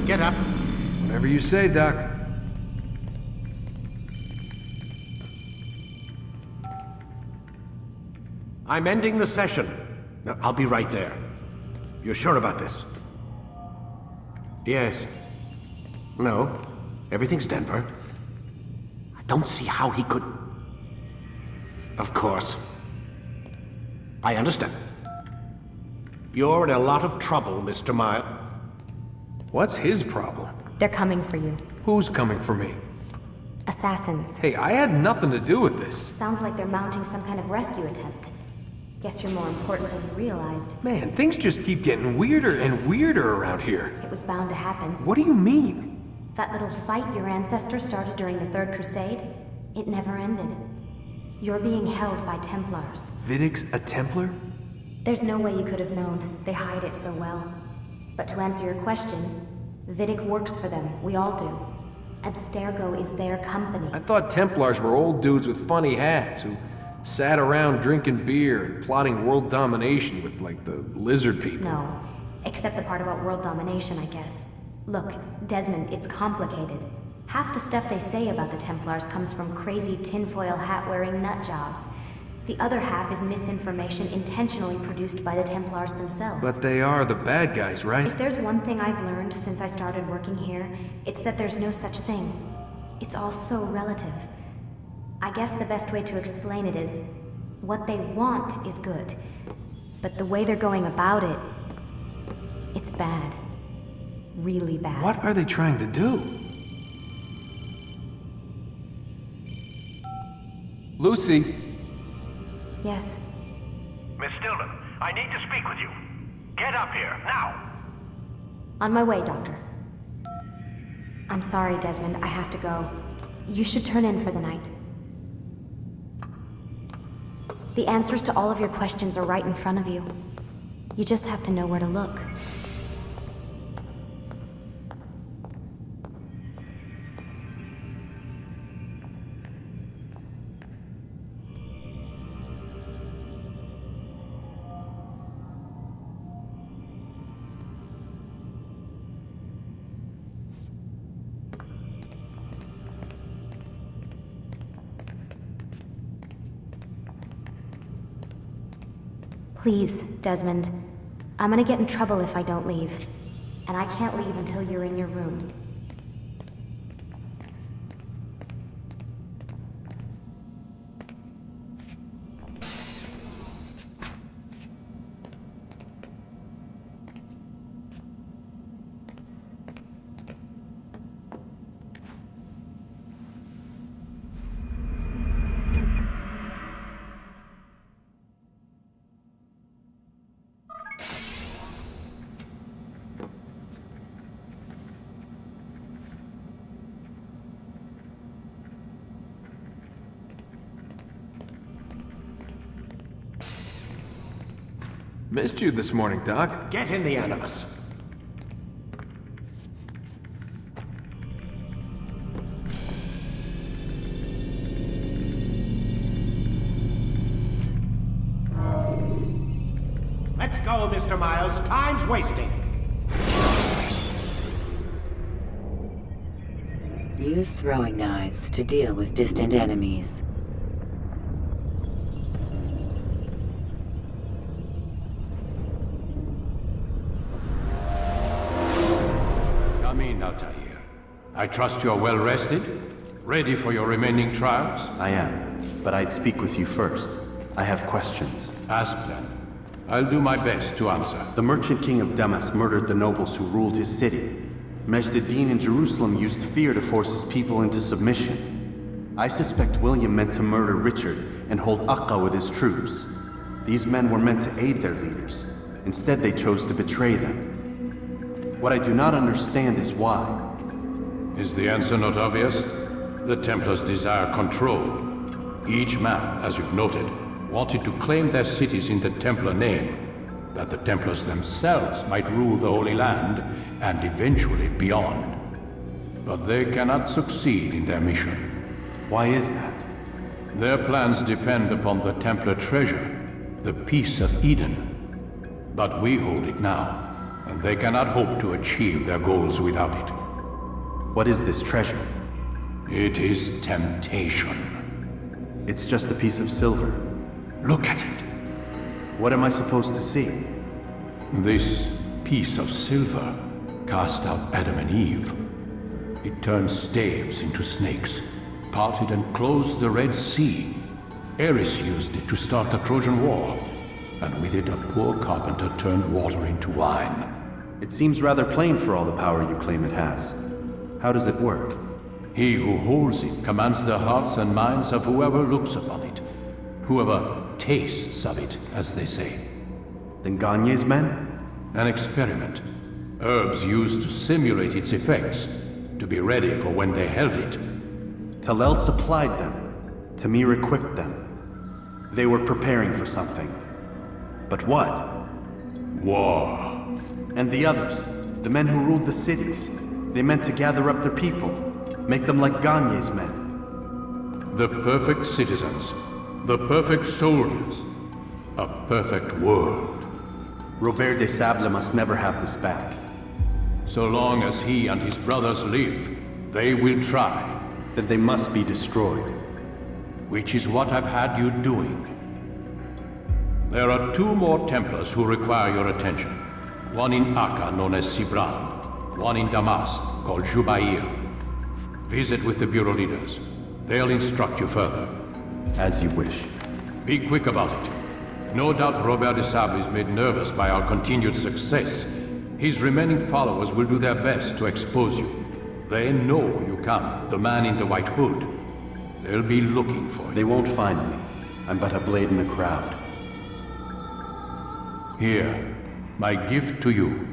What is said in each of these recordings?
Get up. Whatever you say, Doc. I'm ending the session. No, I'll be right there. You're sure about this? Yes. No. Everything's Denver. I don't see how he could... Of course. I understand. You're in a lot of trouble, Mr. Miles. What's his problem? They're coming for you. Who's coming for me? Assassins. Hey, I had nothing to do with this. Sounds like they're mounting some kind of rescue attempt. Guess you're more important than you realized. Man, things just keep getting weirder and weirder around here. It was bound to happen. What do you mean? That little fight your ancestors started during the Third Crusade, it never ended. You're being held by Templars. Vidic's a Templar? There's no way you could have known. They hide it so well. But to answer your question, Vidic works for them. We all do. Abstergo is their company. I thought Templars were old dudes with funny hats who sat around drinking beer and plotting world domination with, like, the lizard people. No. Except the part about world domination, I guess. Look, Desmond, it's complicated. Half the stuff they say about the Templars comes from crazy tinfoil hat-wearing nut jobs. The other half is misinformation intentionally produced by the Templars themselves. But they are the bad guys, right? If there's one thing I've learned since I started working here, it's that there's no such thing. It's all so relative. I guess the best way to explain it is, what they want is good. But the way they're going about it, it's bad. Really bad. What are they trying to do? Lucy? Yes. Miss Stillman, I need to speak with you. Get up here, now! On my way, Doctor. I'm sorry, Desmond. I have to go. You should turn in for the night. The answers to all of your questions are right in front of you. You just have to know where to look. Please, Desmond. I'm gonna get in trouble if I don't leave. And I can't leave until you're in your room. Missed you this morning, Doc. Get in the Animus. Let's go, Mr. Miles. Time's wasting. Use throwing knives to deal with distant enemies. Come in, Altair. I trust you're well rested? Ready for your remaining trials? I am, but I'd speak with you first. I have questions. Ask them. I'll do my best to answer. The merchant king of Damas murdered the nobles who ruled his city. Majd ad-Din in Jerusalem used fear to force his people into submission. I suspect William meant to murder Richard and hold Akka with his troops. These men were meant to aid their leaders. Instead, they chose to betray them. What I do not understand is why. Is the answer not obvious? The Templars desire control. Each man, as you've noted, wanted to claim their cities in the Templar name, that the Templars themselves might rule the Holy Land, and eventually beyond. But they cannot succeed in their mission. Why is that? Their plans depend upon the Templar treasure, the Peace of Eden. But we hold it now, and they cannot hope to achieve their goals without it. What is this treasure? It is temptation. It's just a piece of silver. Look at it. What am I supposed to see? This piece of silver cast out Adam and Eve. It turned staves into snakes, parted and closed the Red Sea. Ares used it to start the Trojan War, and with it a poor carpenter turned water into wine. It seems rather plain for all the power you claim it has. How does it work? He who holds it commands the hearts and minds of whoever looks upon it, whoever tastes of it, as they say. Then Gagne's men? An experiment. Herbs used to simulate its effects, to be ready for when they held it. Talel supplied them. Tamir equipped them. They were preparing for something. But what? War. And the others, the men who ruled the cities, they meant to gather up their people, make them like Gagne's men. The perfect citizens, the perfect soldiers, a perfect world. Robert des Sables must never have this back. So long as he and his brothers live, they will try. Then they must be destroyed. Which is what I've had you doing. There are 2 more Templars who require your attention. One in Akka, known as Sibran. One in Damas, called Jubair. Visit with the Bureau leaders. They'll instruct you further. As you wish. Be quick about it. No doubt Robert des Sables is made nervous by our continued success. His remaining followers will do their best to expose you. They know you come, the man in the white hood. They'll be looking for you. They won't find me. I'm but a blade in the crowd. Here, my gift to you,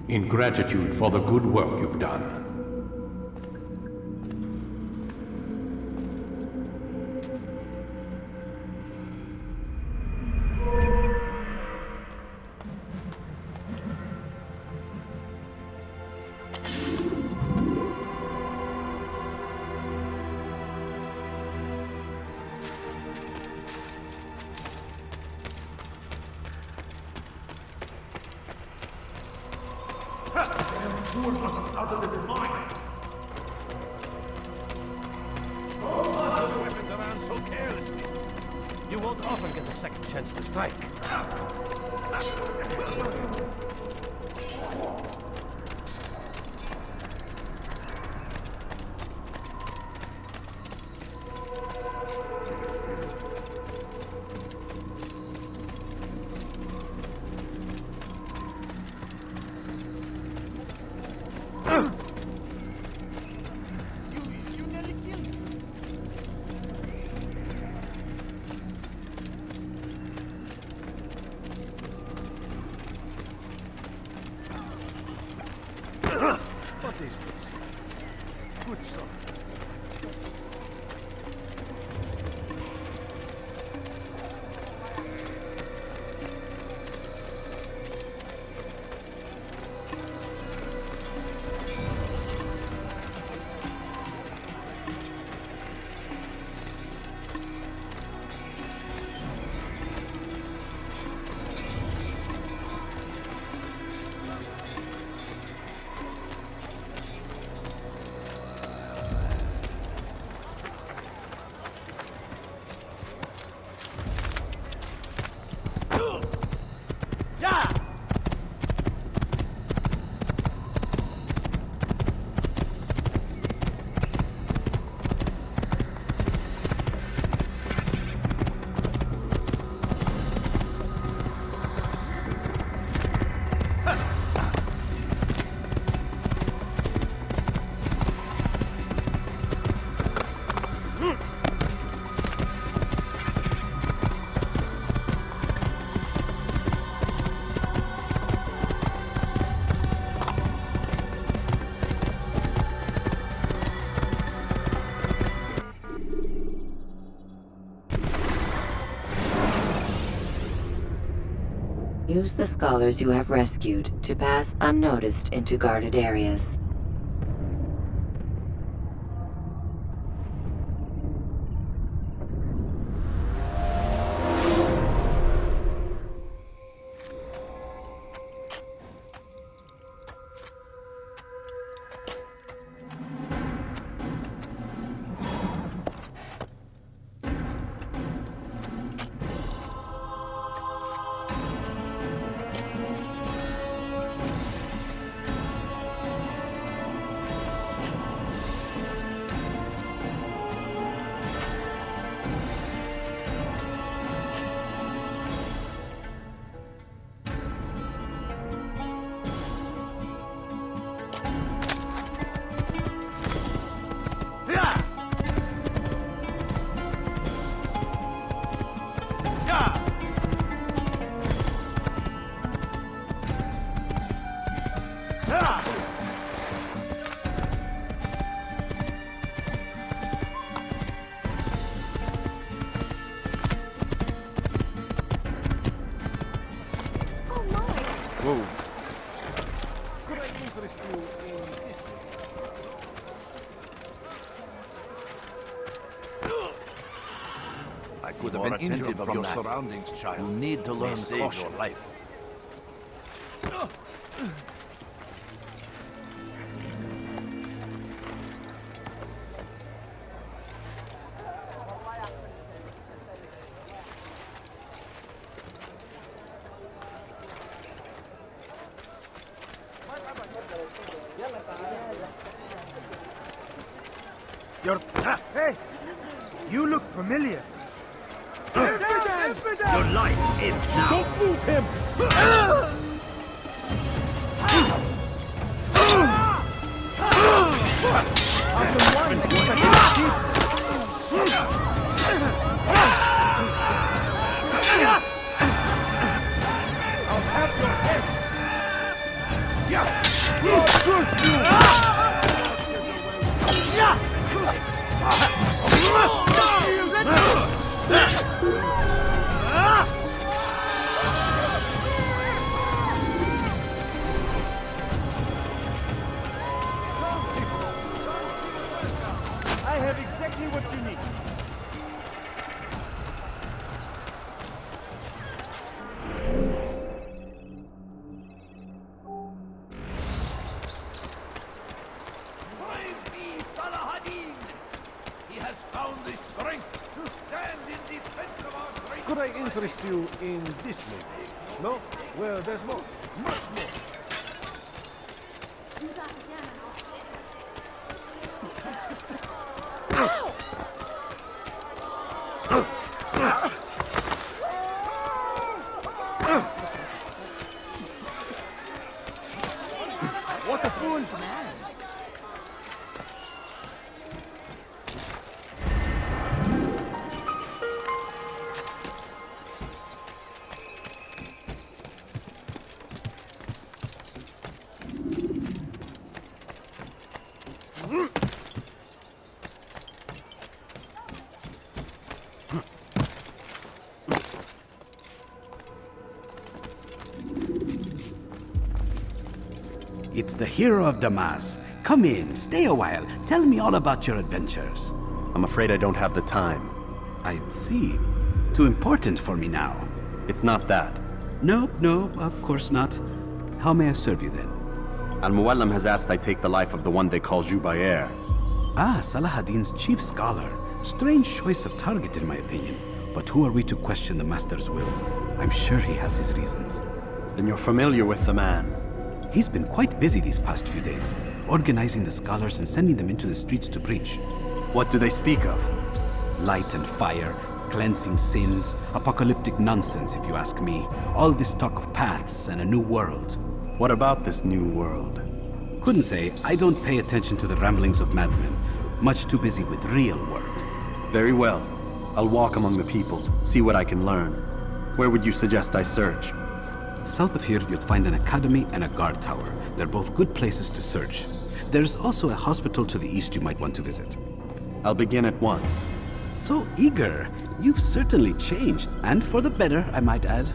in gratitude for the good work you've done. Weapons around so carelessly. You won't often get a second chance to strike. You nearly killed me. What is this? Good son. Use the scholars you have rescued to pass unnoticed into guarded areas. could have been injured from your surroundings, child. You need to learn caution. Your life. Hey! You look familiar. Your life is now. Don't move him! I'll have your head! I have exactly what you need. Find me Salahadin! He has found the strength to stand in defense of our great... Could I interest you in this lady? No? Well, there's more. Much more. What a fool! It's the hero of Damas. Come in, stay a while. Tell me all about your adventures. I'm afraid I don't have the time. I see. Too important for me now. It's not that. No, of course not. How may I serve you then? Al-Muallim has asked I take the life of the one they call Jubair. Ah, Salahadin's chief scholar. Strange choice of target in my opinion. But who are we to question the Master's will? I'm sure he has his reasons. Then you're familiar with the man. He's been quite busy these past few days, organizing the scholars and sending them into the streets to preach. What do they speak of? Light and fire, cleansing sins, apocalyptic nonsense if you ask me. All this talk of paths and a new world. What about this new world? Couldn't say. I don't pay attention to the ramblings of madmen. Much too busy with real work. Very well. I'll walk among the people, see what I can learn. Where would you suggest I search? South of here, you'll find an academy and a guard tower. They're both good places to search. There's also a hospital to the east you might want to visit. I'll begin at once. So eager. You've certainly changed, and for the better, I might add.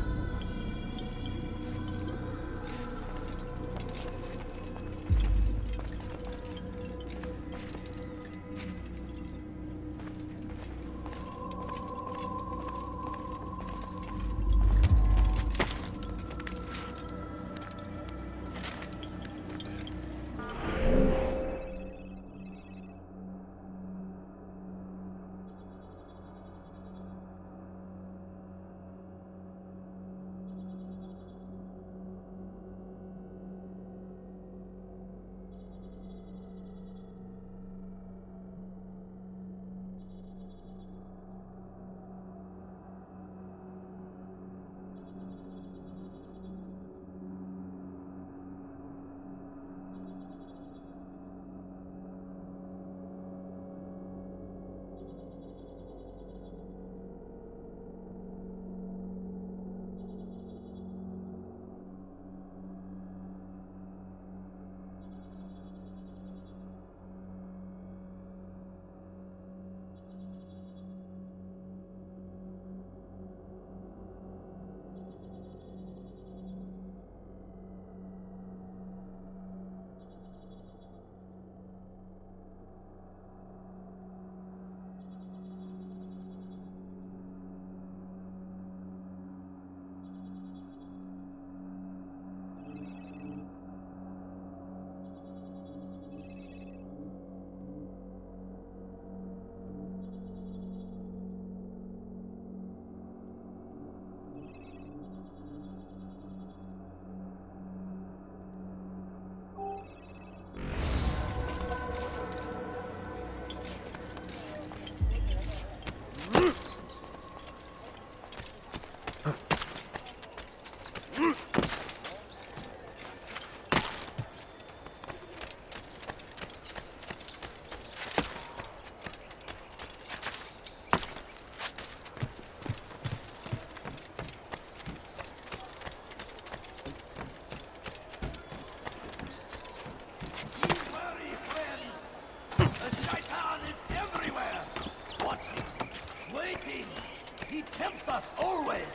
always.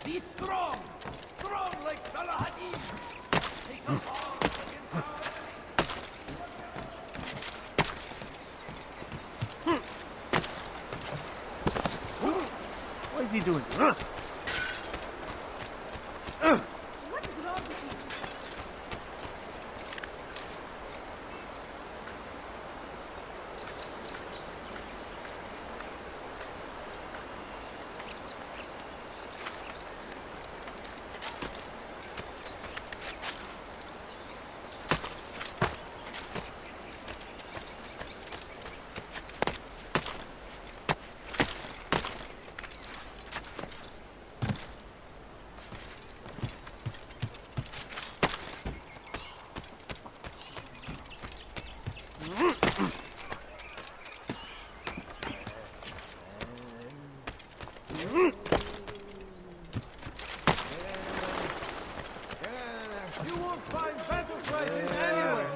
Be strong. Strong like Salahadin. Take us all against our What is he doing? You won't find battle prizes anywhere.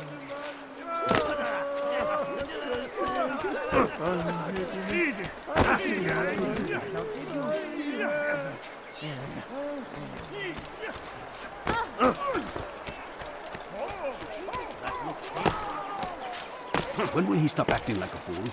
When will he stop acting like a fool?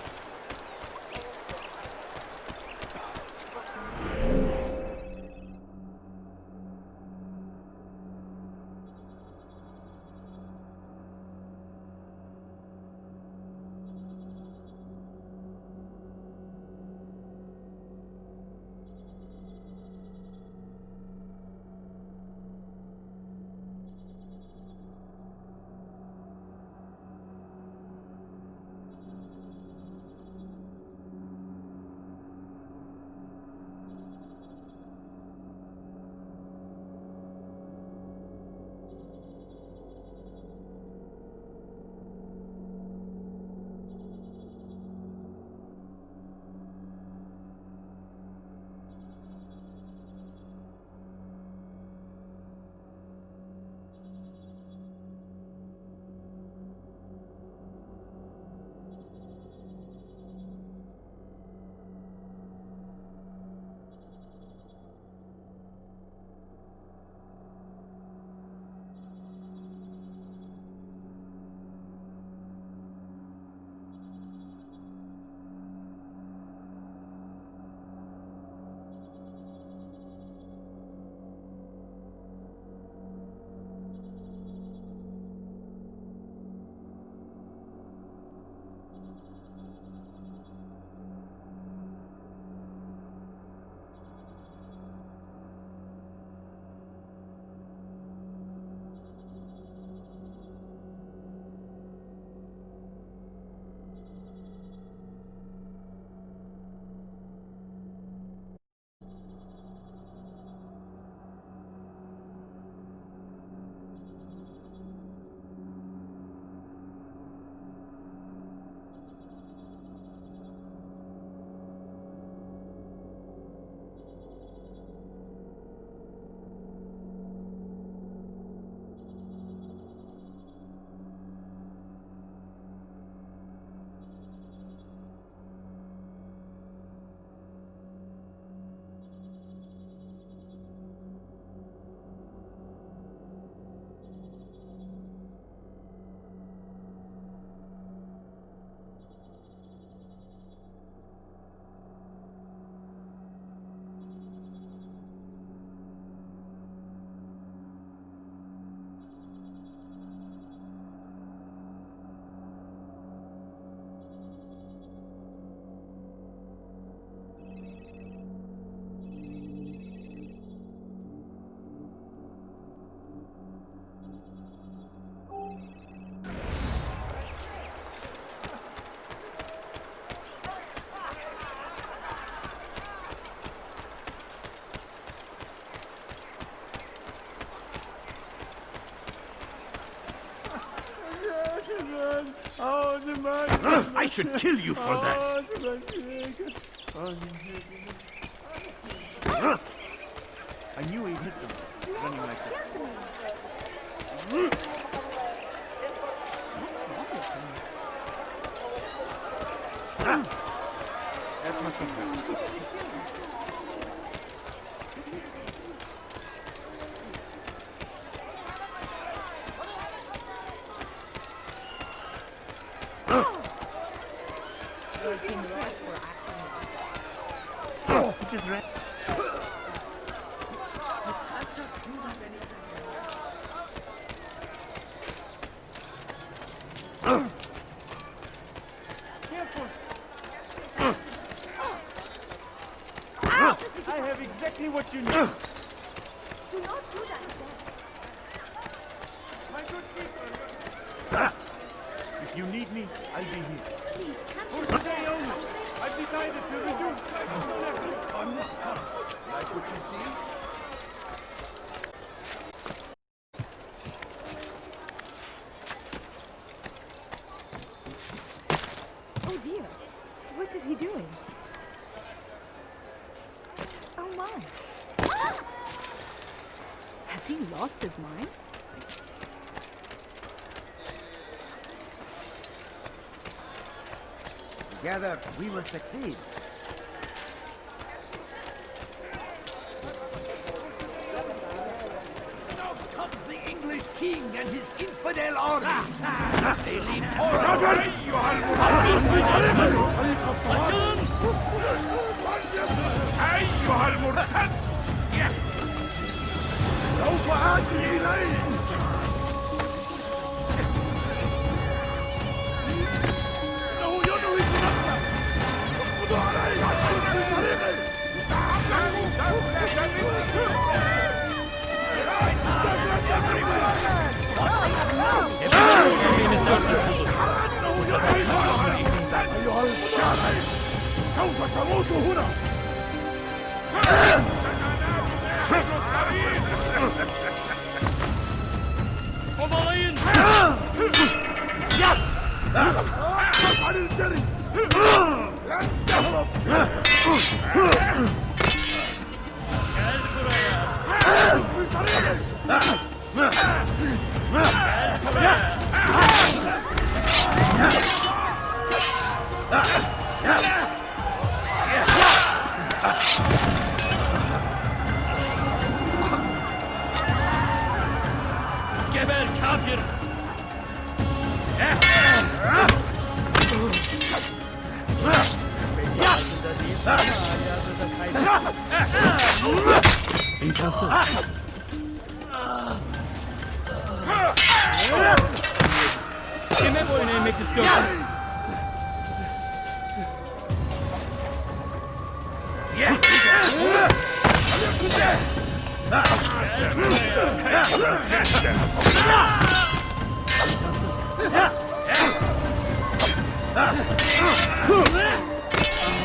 I should kill you for that. I knew he'd hit something running like that. That must be good. I have exactly what you need. Do not do that again. My good people. If you need me, I'll be here. Please, can't For you today only, I've decided to reduce my Like what you see? Oh dear. What is he doing? Oh my. Ah! Has he lost his mind? Together, we will succeed. Now comes the English king and his infidel army. They lean forward. أيها المرتد! سوف آتي إليك! إنه ينوي بنفسه! اقبضوا عليه! في طريقه! أيها الشاعر! سوف تموت هنا! Kovalayın! عن الجري! لن تهرب! Gel buraya! في طريقك! Gel buraya! Geber kafir! Kime boyun eğmek istiyorsun?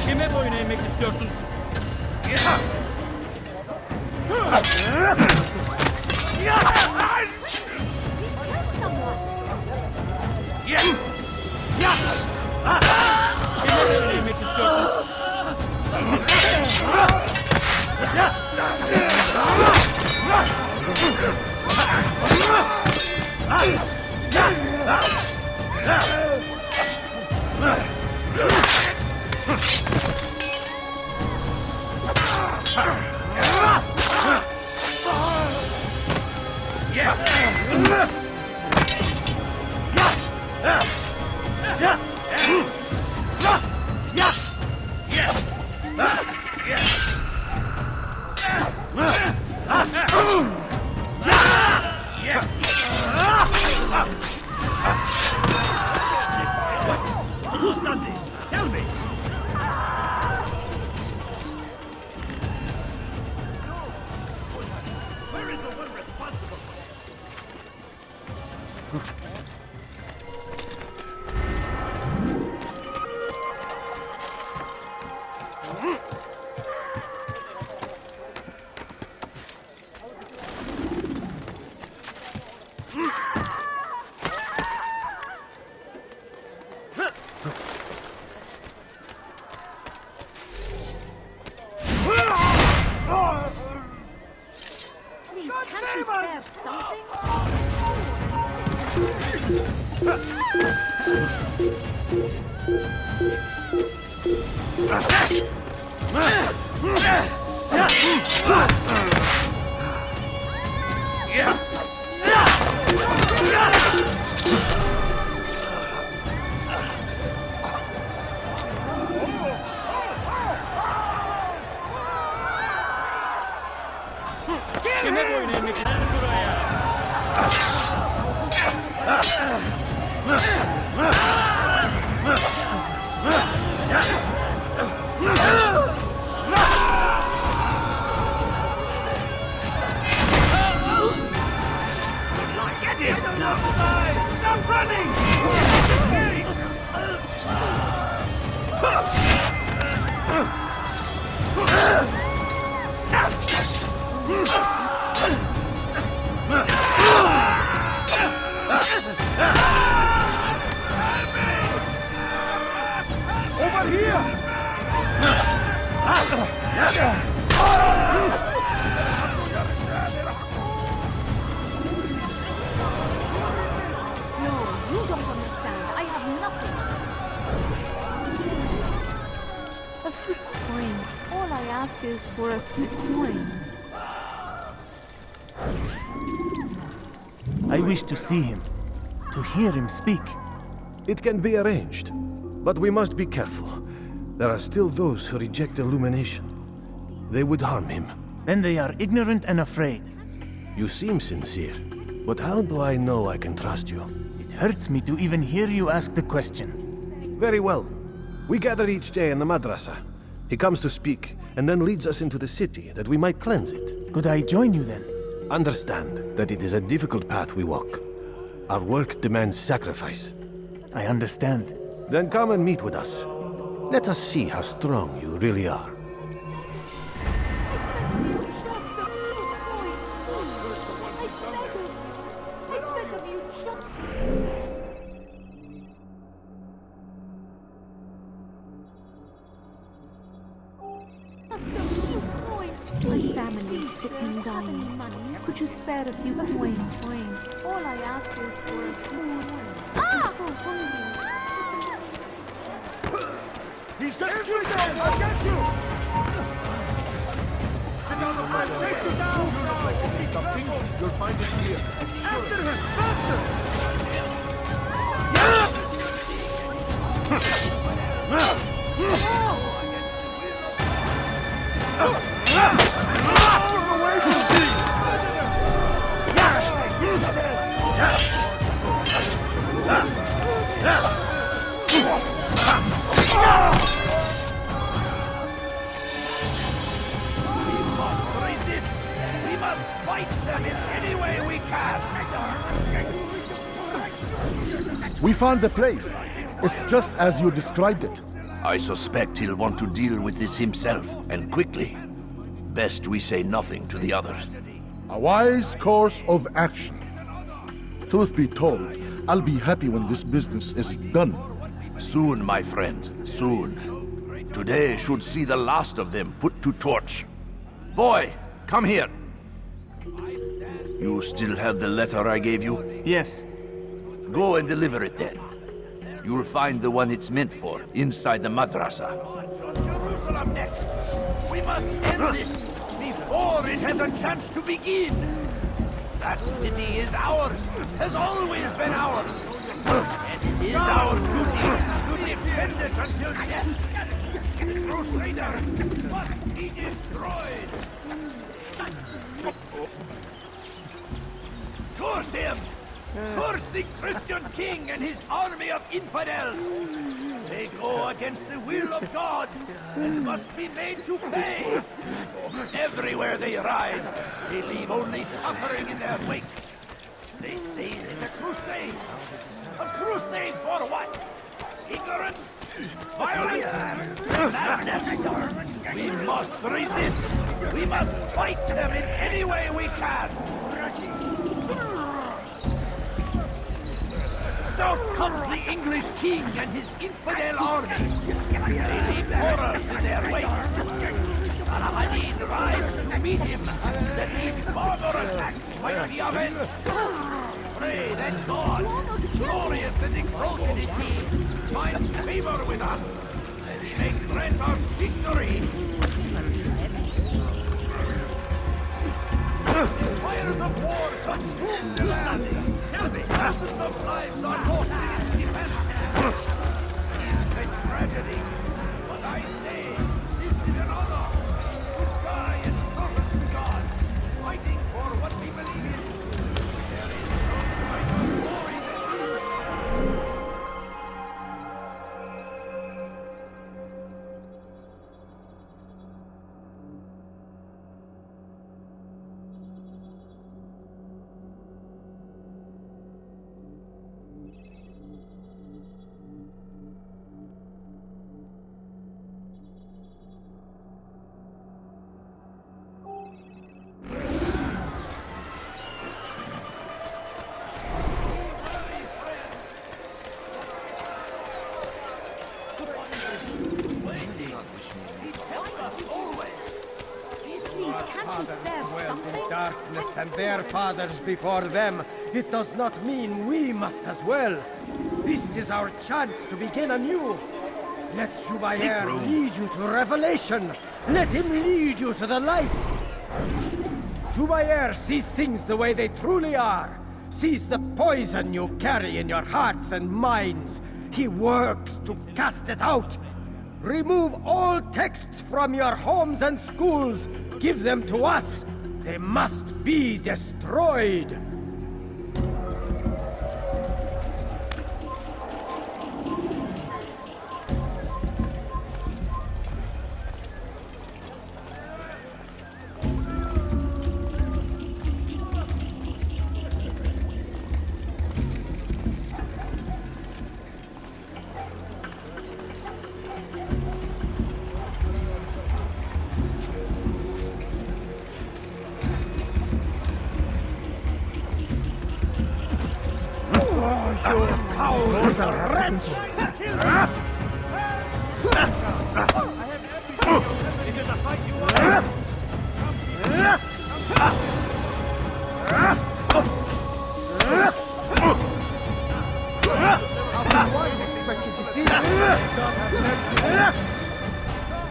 Kime boyun eğmek istiyorsun? Kime boyun eğmek istiyorsun? Who's done this? Tell me! Where is the one responsible? Please, can't you spare something? Coins. All I ask is for a few coins. I wish to see him, to hear him speak. It can be arranged, but we must be careful. There are still those who reject illumination. They would harm him. Then they are ignorant and afraid. You seem sincere, but how do I know I can trust you? It hurts me to even hear you ask the question. Very well. We gather each day in the madrasa. He comes to speak, and then leads us into the city, that we might cleanse it. Could I join you then? Understand that it is a difficult path we walk. Our work demands sacrifice. I understand. Then come and meet with us. Let us see how strong you really are. My family sick and dying. Could you spare a few coins? All I ask is for a few coins. I'm so hungry. He's got you down! I'll get you! Take you down! Something? You'll find it here. After him! Faster! We must fight them in any way we can! We found the place. It's just as you described it. I suspect he'll want to deal with this himself, and quickly. Best we say nothing to the others. A wise course of action. Truth be told, I'll be happy when this business is done. Soon, my friend, soon. Today should see the last of them put to torch. Boy, come here. You still have the letter I gave you? Yes. Go and deliver it then. You'll find the one it's meant for inside the madrasa. Jerusalem next! We must end this before it has a chance to begin! That city is ours, has always been ours! And it is our duty to defend it until death! The Crusaders must be destroyed! Curse him! Curse the Christian king and his army of infidels! They go against the will of God and must be made to pay! Everywhere they ride, they leave only suffering in their wake. They say it is a crusade. A crusade for what? Ignorance? Violence? Madness? We must resist! We must fight them in any way we can! So comes the English king and his infidel army. They leave horrors in their wake. Saladin rides to meet him, that these barbarous acts might be avenged. Pray that God, glorious and exalted is he, find favor with us, and he may grant us victory. Fires of war consume the land. Thousands of lives are lost in its defense. It's a tragedy, but I say this is an honor to die in service to God, fighting for what we believe in. There is no greater glory than this. Darkness and their fathers before them, it does not mean we must as well. This is our chance to begin anew. Let Jubayer lead you to revelation. Let him lead you to the light. Jubayer sees things the way they truly are. Sees the poison you carry in your hearts and minds. He works to cast it out. Remove all texts from your homes and schools. Give them to us. They must be destroyed.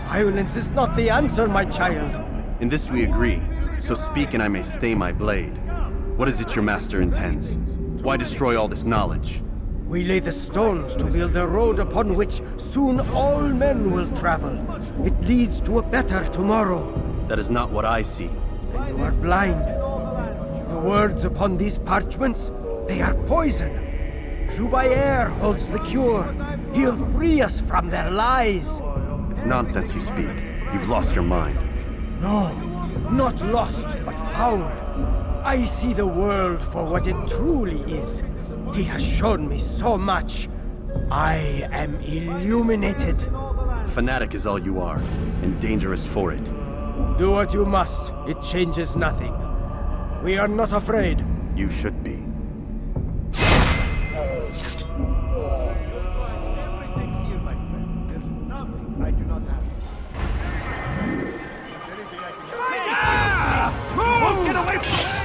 Violence is not the answer, my child. In this we agree, so speak and I may stay my blade. What is it your master intends? Why destroy all this knowledge? We lay the stones to build a road upon which soon all men will travel. It leads to a better tomorrow. That is not what I see. Then you are blind. The words upon these parchments, they are poison. Jubayer holds the cure. He'll free us from their lies. It's nonsense you speak. You've lost your mind. No, not lost, but found. I see the world for what it truly is. He has shown me so much. I am illuminated. Fanatic is all you are, and dangerous for it. Do what you must. It changes nothing. We are not afraid. You should be. Get away from me!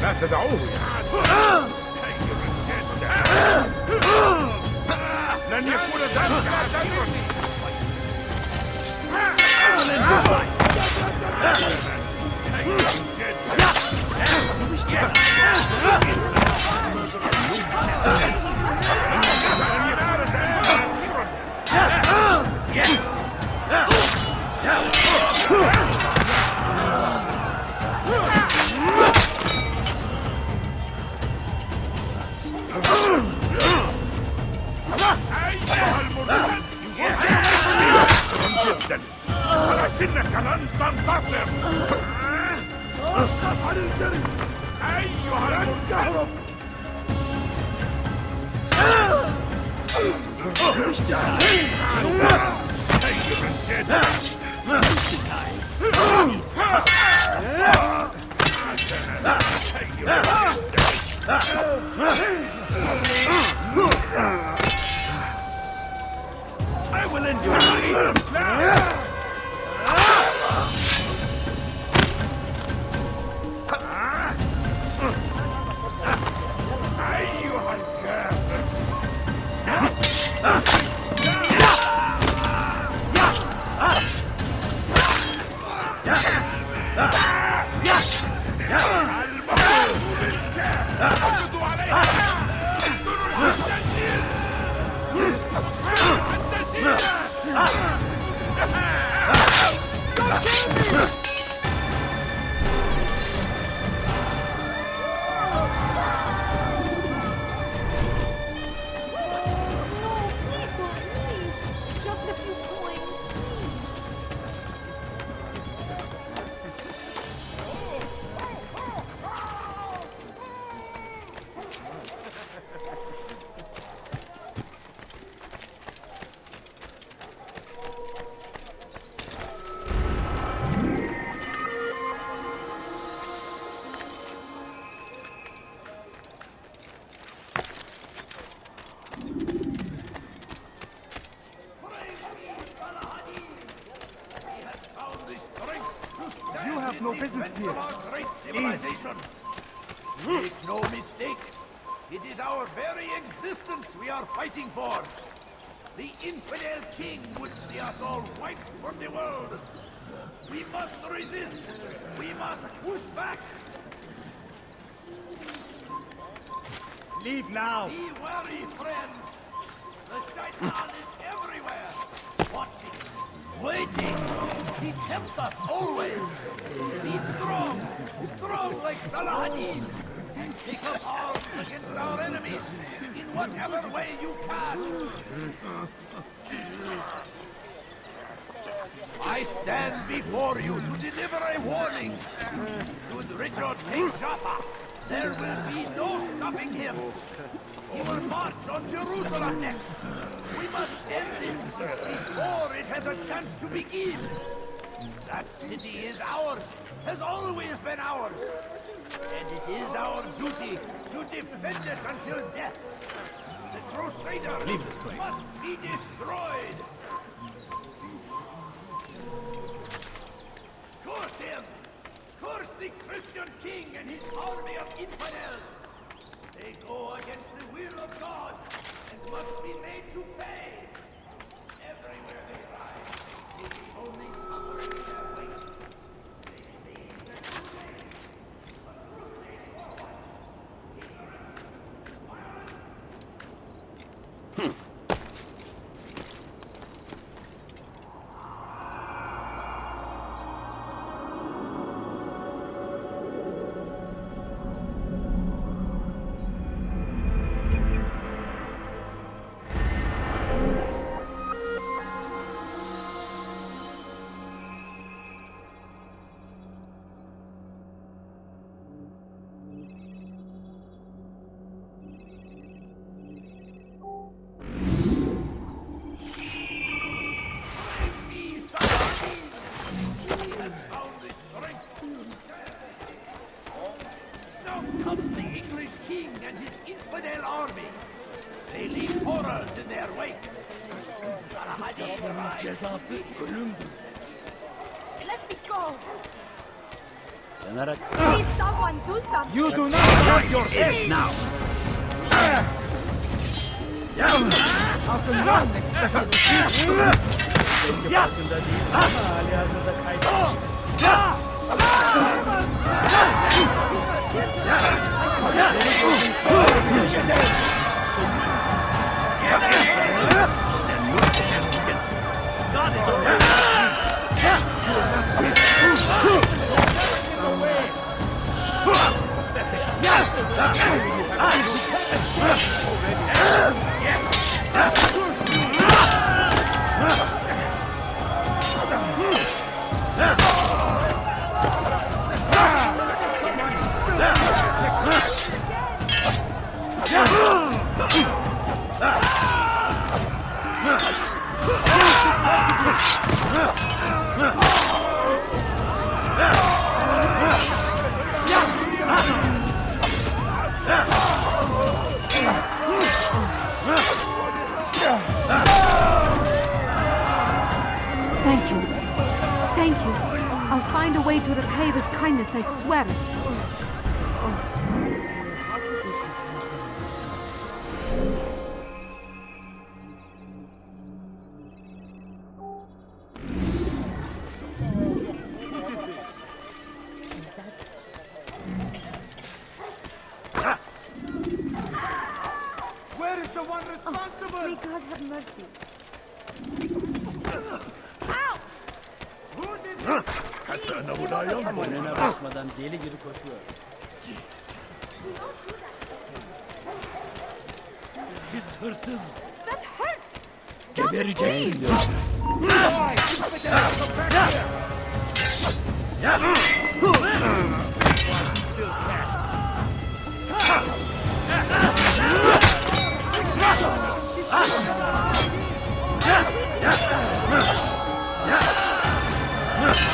لا تدعوه لن يكون ذلك ولكنك لن تنتصر. اسقط عن الجري ايها المنكهرب. I will end your life. Make no mistake. It is our very existence we are fighting for. The infidel king would see us all wiped from the world. We must resist. We must push back. Leave now. Be wary, friends. The Shaitan is everywhere. Watching, waiting. He tempts us always. Be strong. Strong like Saladin. And take up arms against our enemies in whatever way you can. I stand before you to deliver a warning. Should Richard take Jaffa, there will be no stopping him. He will march on Jerusalem next. We must end this before it has a chance to begin. That city is ours, has always been ours. And it is our duty to defend it until death. The Crusaders must be destroyed. Curse him! Curse the Christian king and his army of infidels! They go against the will of God and must be made to pay. Everywhere they rise, it is only suffering in their wake. They see their crusade, but crusade forward. Let me go! Please, someone do something! You do not hurt yourself now! How can one expect to Thank you. Thank you. I'll find a way to repay this kindness, I swear it. Where is the one responsible? May God have mercy. Önüne bakmadan deli gibi koşuyor. Biz hırsız. That hurts! Gebereceğiz diyor.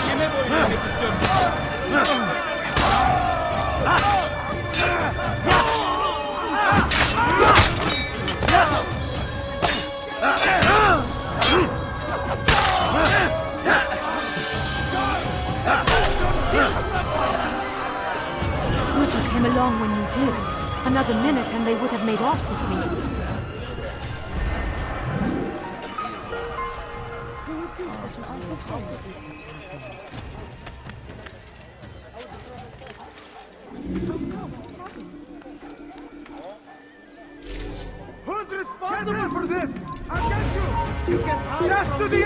Kime boyun eğmek istiyorsun? Look at came along when you did. Another minute and they would have made off with me. Who's responsible for this? I'll get you! You can hide yes to the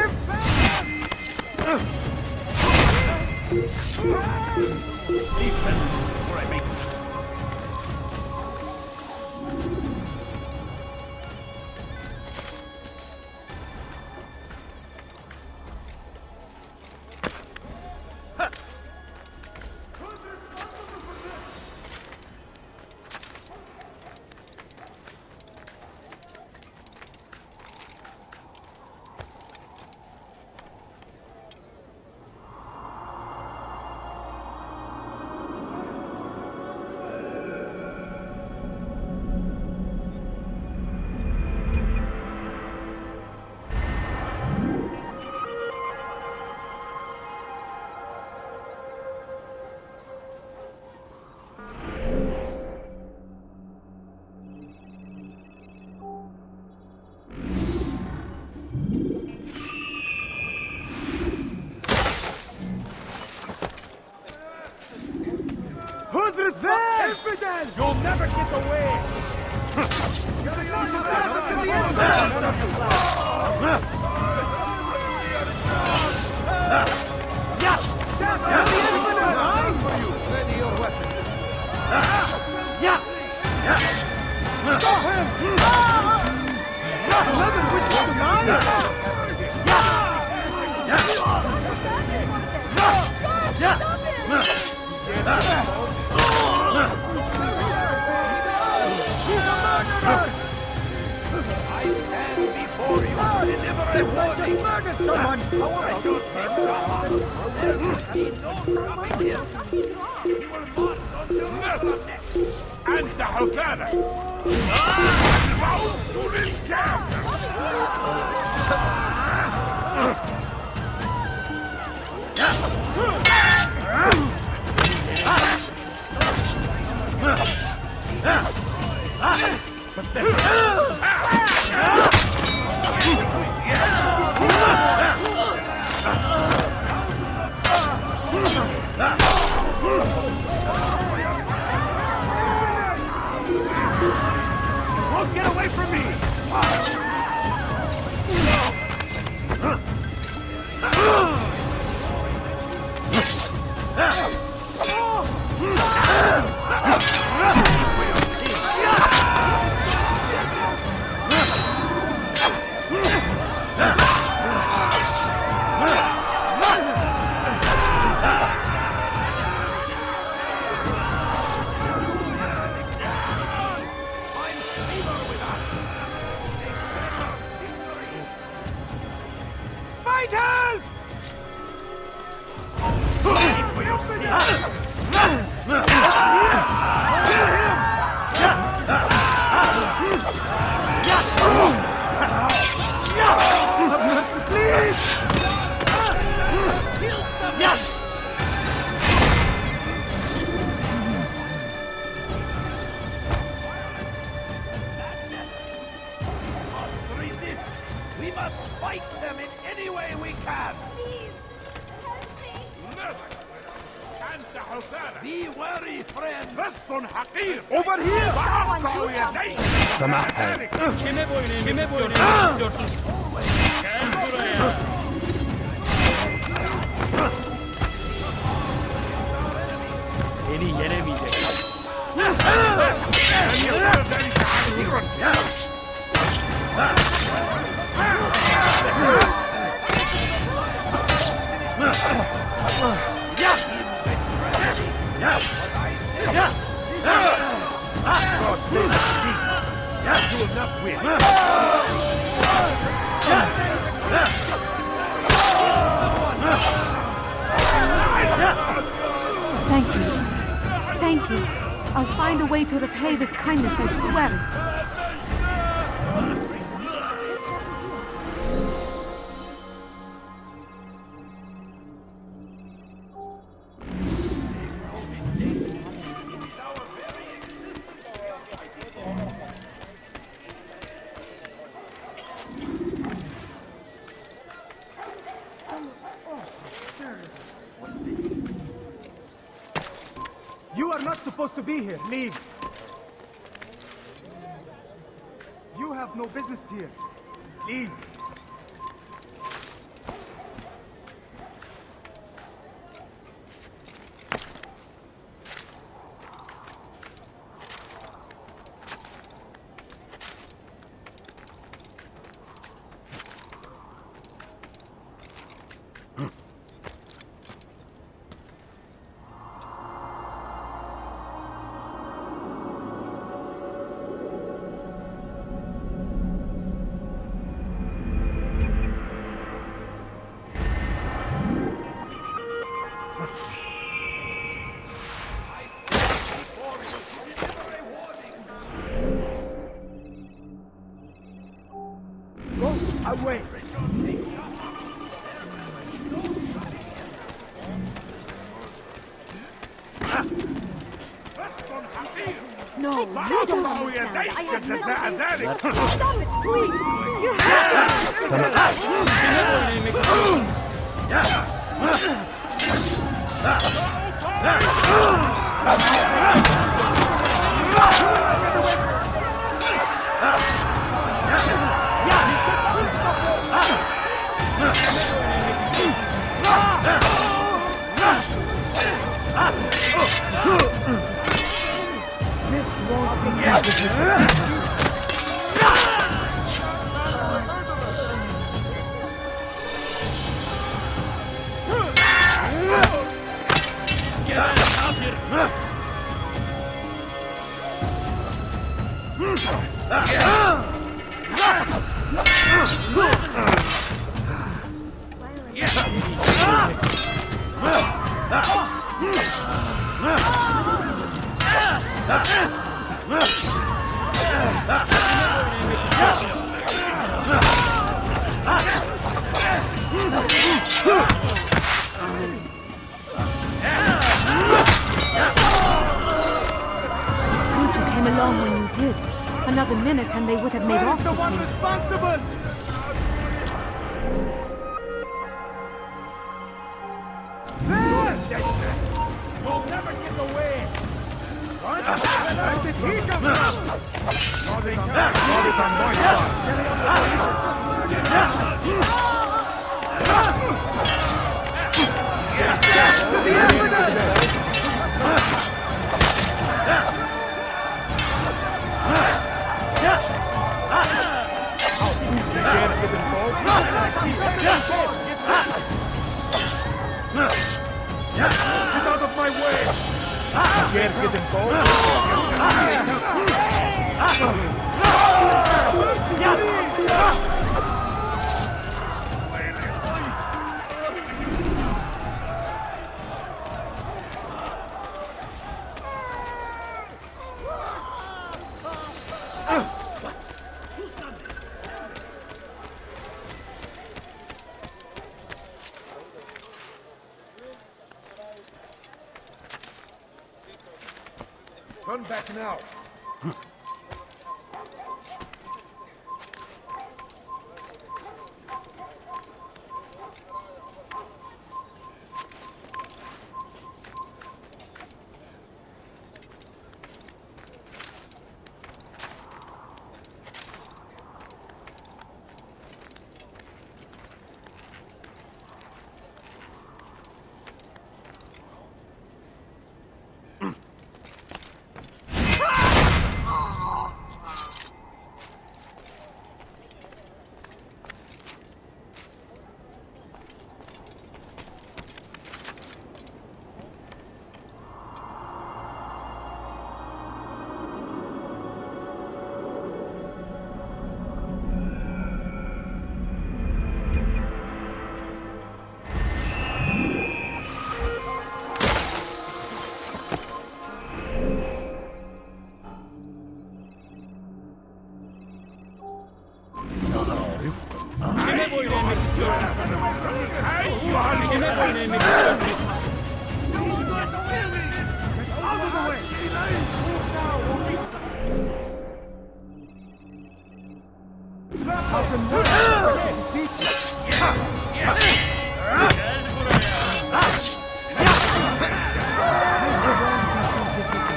Defend before I make Who's responsible? You'll never get away! Ready your weapons. I stand before you, deliver a warning. Murder someone! I should take You were lost on the murder next. أنت حسانة! موت للكافر! Won't get away from me! We must fight them in any way we can! Please, help me! Be wary, friend! Over here! Beni yenemeyecek. Thank you. Thank you. I'll find a way to repay this kindness, I swear it. supposed to be here. Leave. You have no business here. Leave. Away! No, you don't understand. I have never been... Stop it, please! You came along when you did. Another minute and they would have made off with me. Responsible! You'll never get away! Where did he come from? Not on my side. To the evidence! Get out of my way! Can't get involved. Run back now.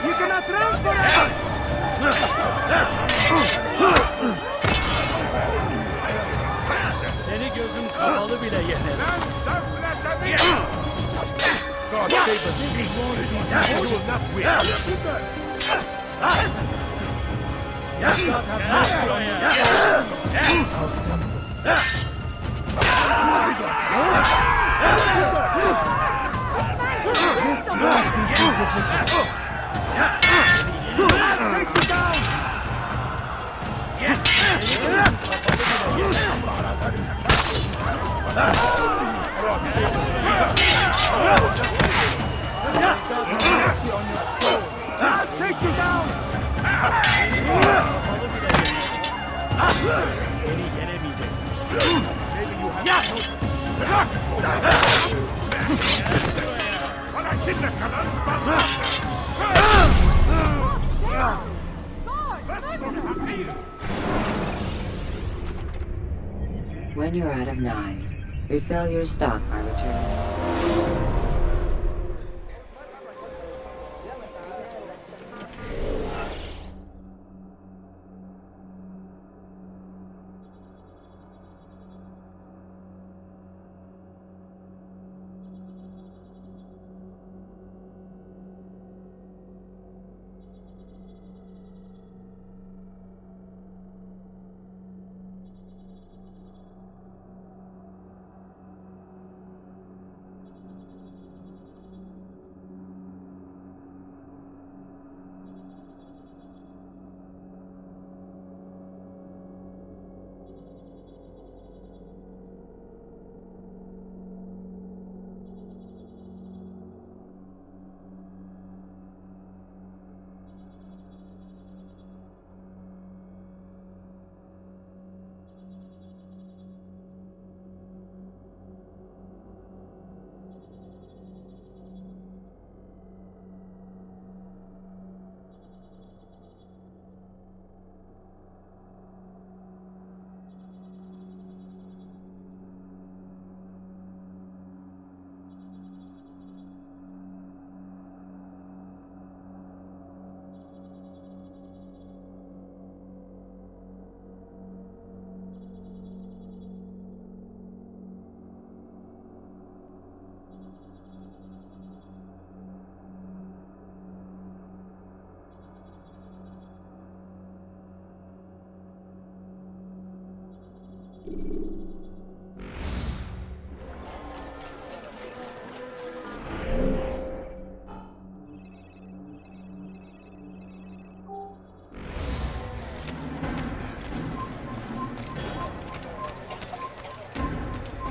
You can God save us. You will not win. God have mercy on you. How simple. This won't be too difficult. Take you down! Take you down! When you're out of knives, refill your stock by returning.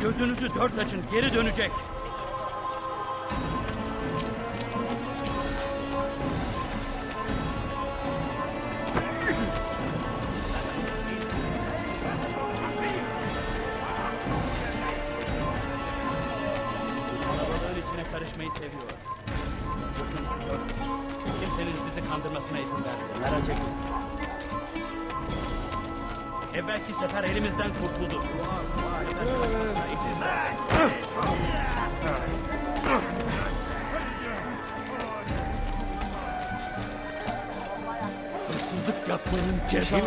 Gözünüzü dört açın, geri dönecek. Kalabalığın içine karışmayı seviyor. Kimsenin sizi kandırmasına izin vermiyor. Merak etmeyin. Evvelki sefer elimizden kurtuldu. Hırsızlık yapmanın cezası.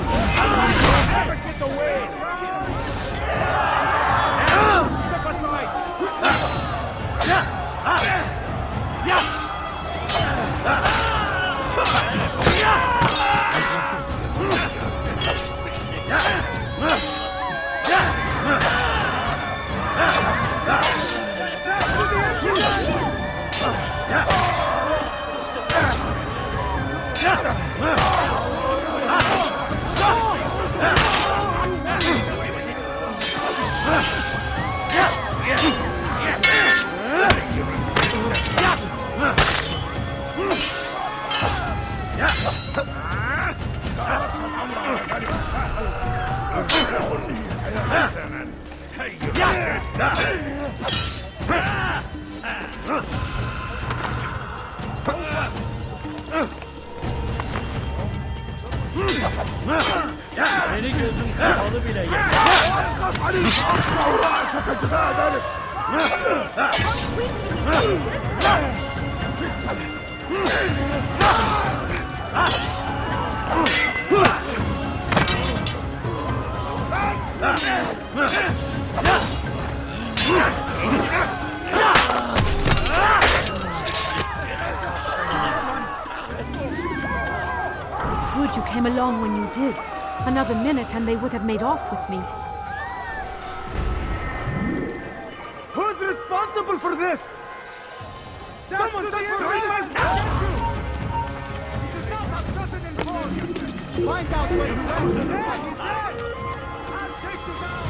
Beni gözüm kapalı bile yeter. good you came along when you did. Another minute and they would have made off with me. Who's responsible for this? Someone's find out where he's at. He's dead! I'll take you down!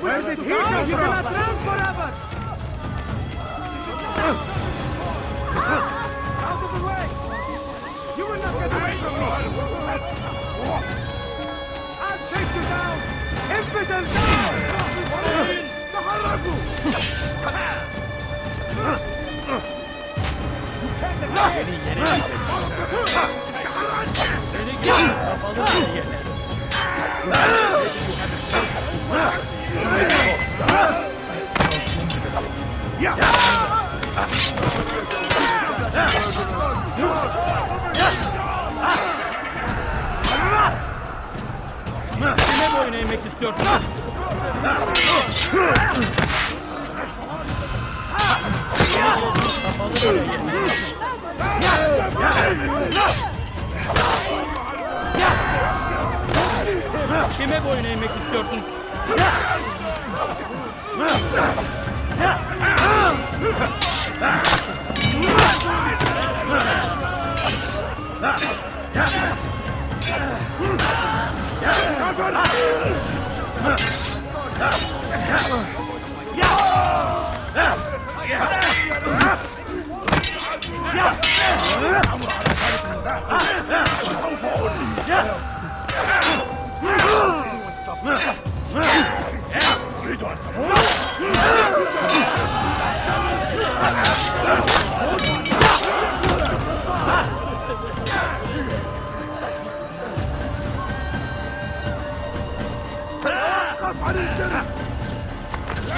Where did he go? You cannot drown forever! Out of the way! You will not get away from me! I'll take you down! Infidel down! Kime boyun eğmek istiyorsun? Kime boyun eğmek istiyorsun?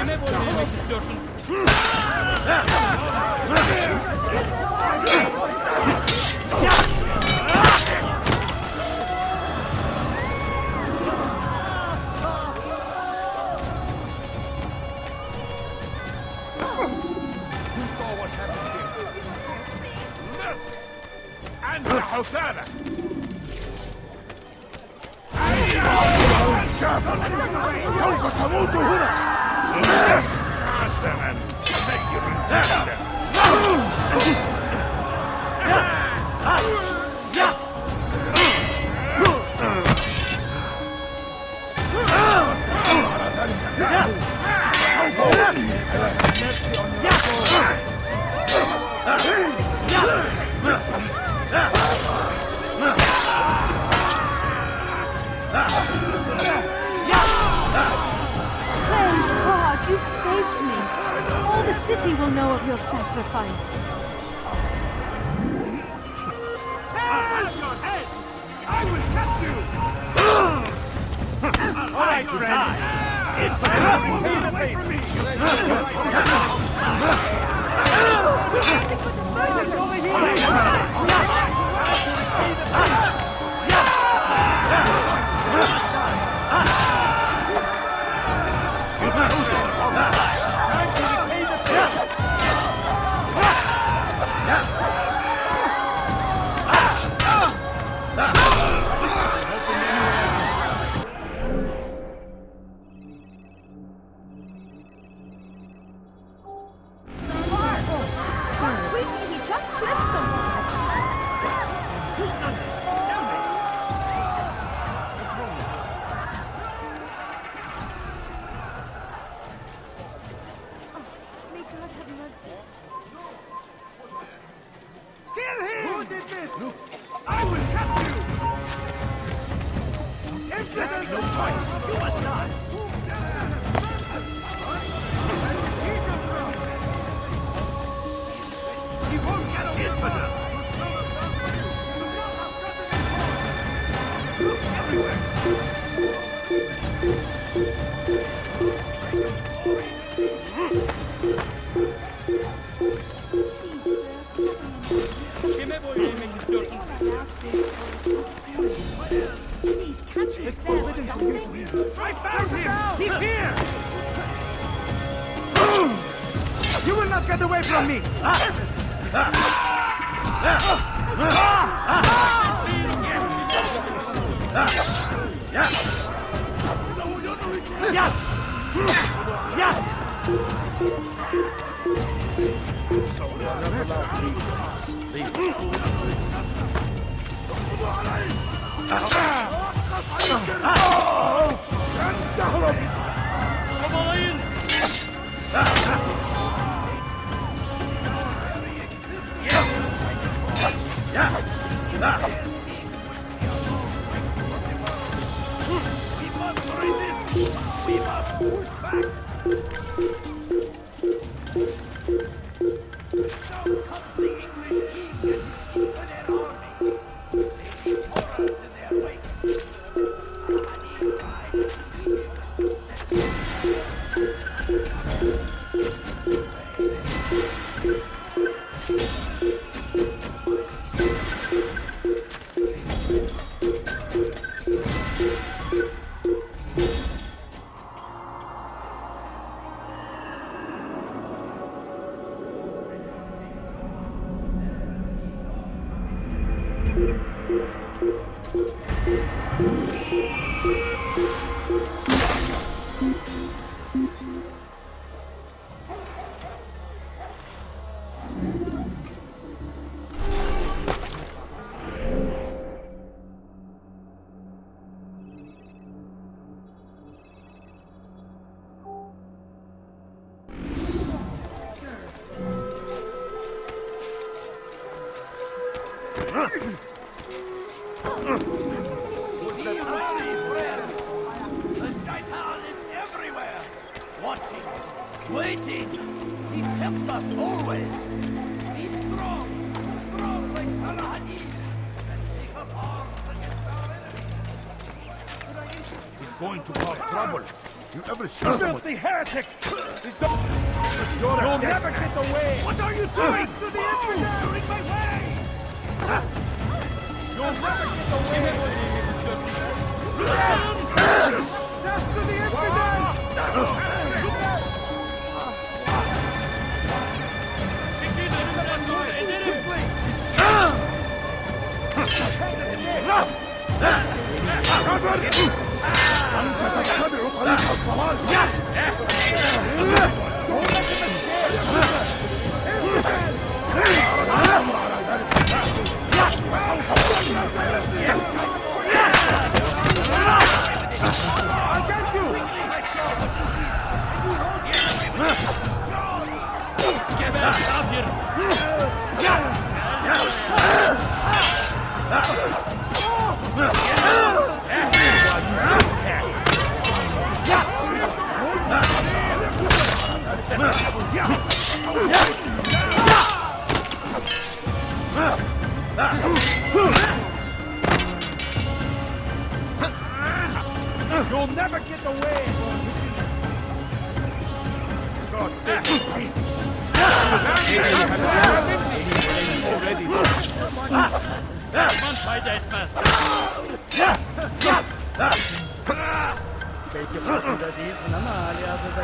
Kime boyun eğmek istiyorsun? أنت حسالة سوف تموت هنا حسنا سير Praise God, you've saved me. All the city will know of your sacrifice. I will catch you! All right, friend. It's away from me! You must not! He won't get away with it! Look everywhere! Kime boyun eğmek istiyorsun? I found him! He's here! You will not get away from me! Kovalayın! The Shaitan is everywhere! Watching, waiting! He tempts us always! He's strong like Salah Hadid! And take up arms against our enemies! He's going to cause trouble. You ever shot him with... Filthy heretic! You'll never get away! What are you doing? To the infidel! You're in my way! You'll never get away! Death to the infidel! I'll get you! Get back out here! You'll never get away! God, Man by that man! Belki farkında değilsin ama hali hazırda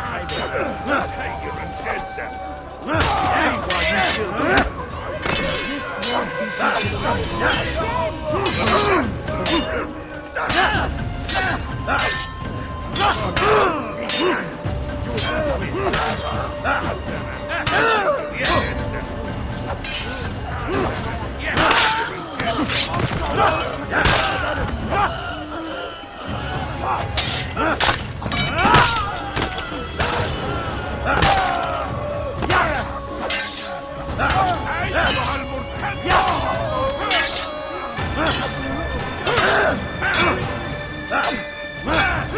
Ah!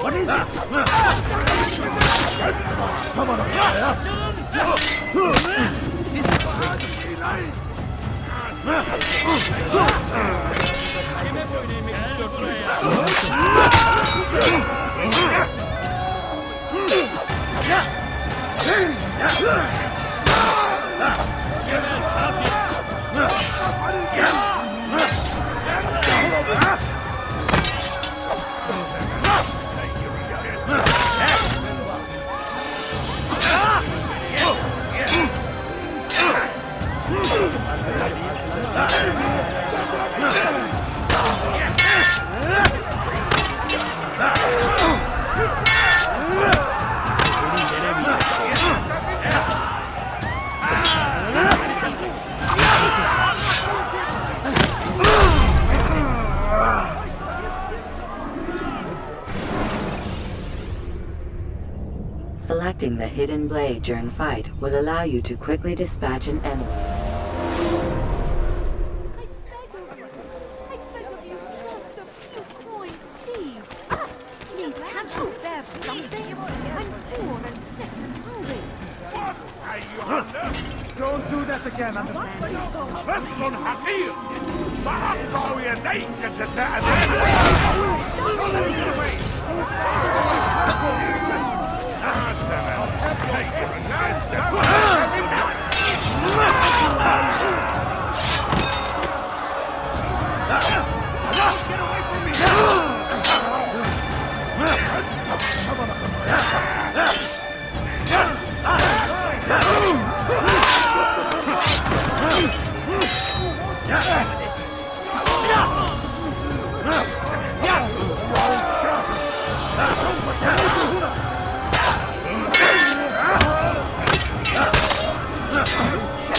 What is it? Come on, Selecting the hidden blade during fight will allow you to quickly dispatch an enemy. Don't do that again, understand? رجل حقير سأقطع يديك جزاء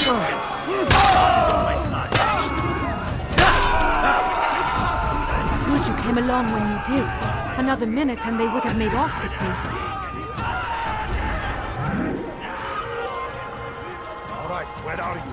Good you came along when you did. Another minute and they would have made off with me. All right, where are you?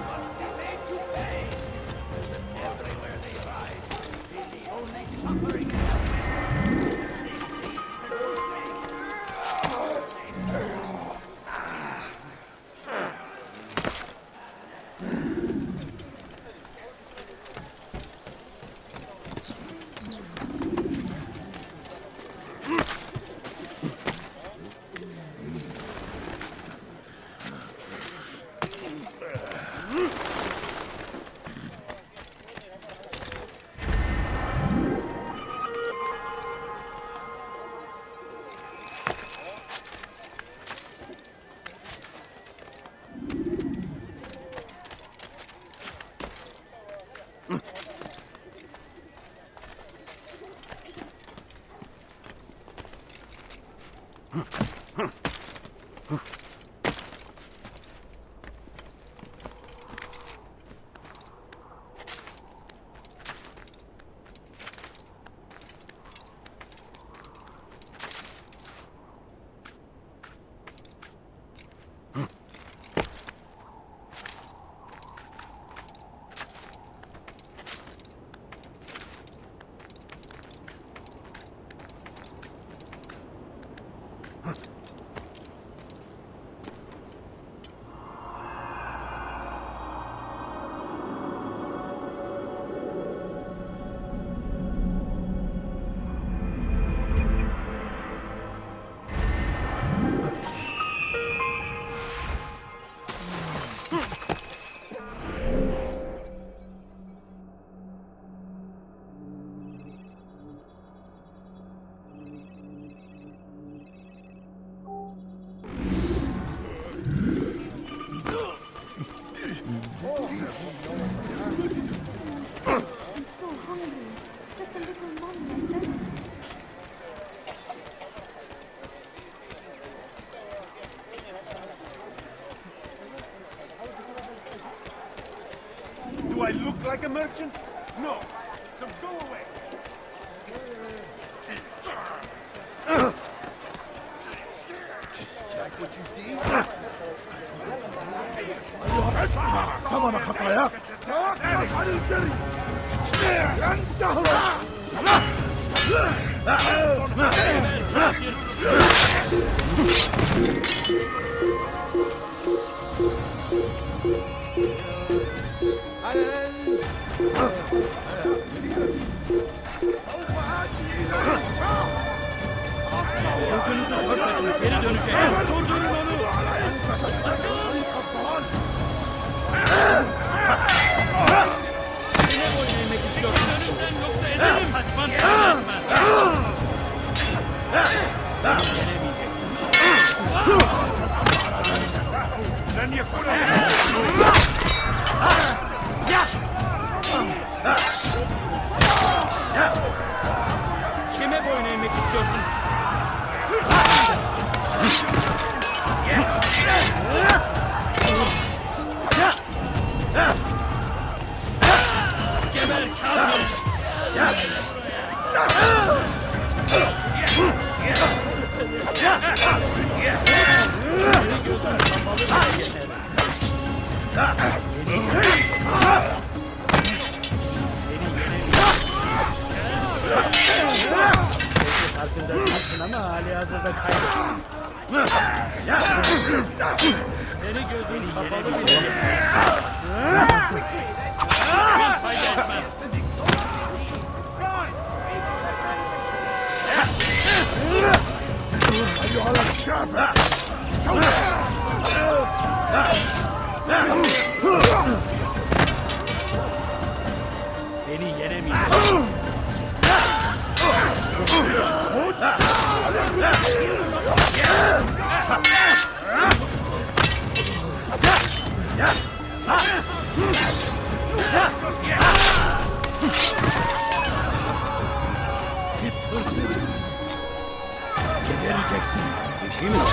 I'm so hungry. Just a little moment, then. Do I look like a merchant? No. So go away. bana hataya. Hadi içeri. Geri döneceğim. Durdurun onu. Yine boyun eğmek istiyorsun. Önümden yoksa ederim. Kaçman. Sen yakala. Kime boyun eğmek istiyorsun? Geber kavga! Farkında değilsin ama hali hazırda kaybettin. Seni gözün kapalı bile. Beni yenemeyeceksin. Gebereceksin. Bir şey mi var?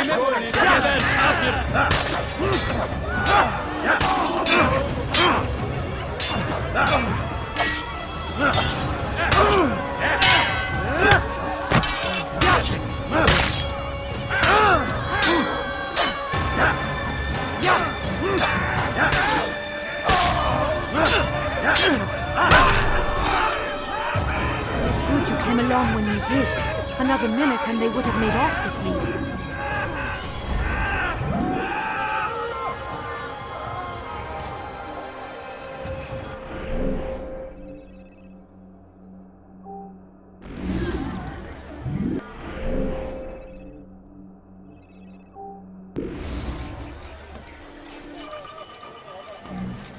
Kime boyun eğmek? Geber Good you came along when you did. Another minute and they would have made off with me.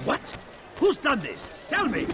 What? Who's done this? Tell me!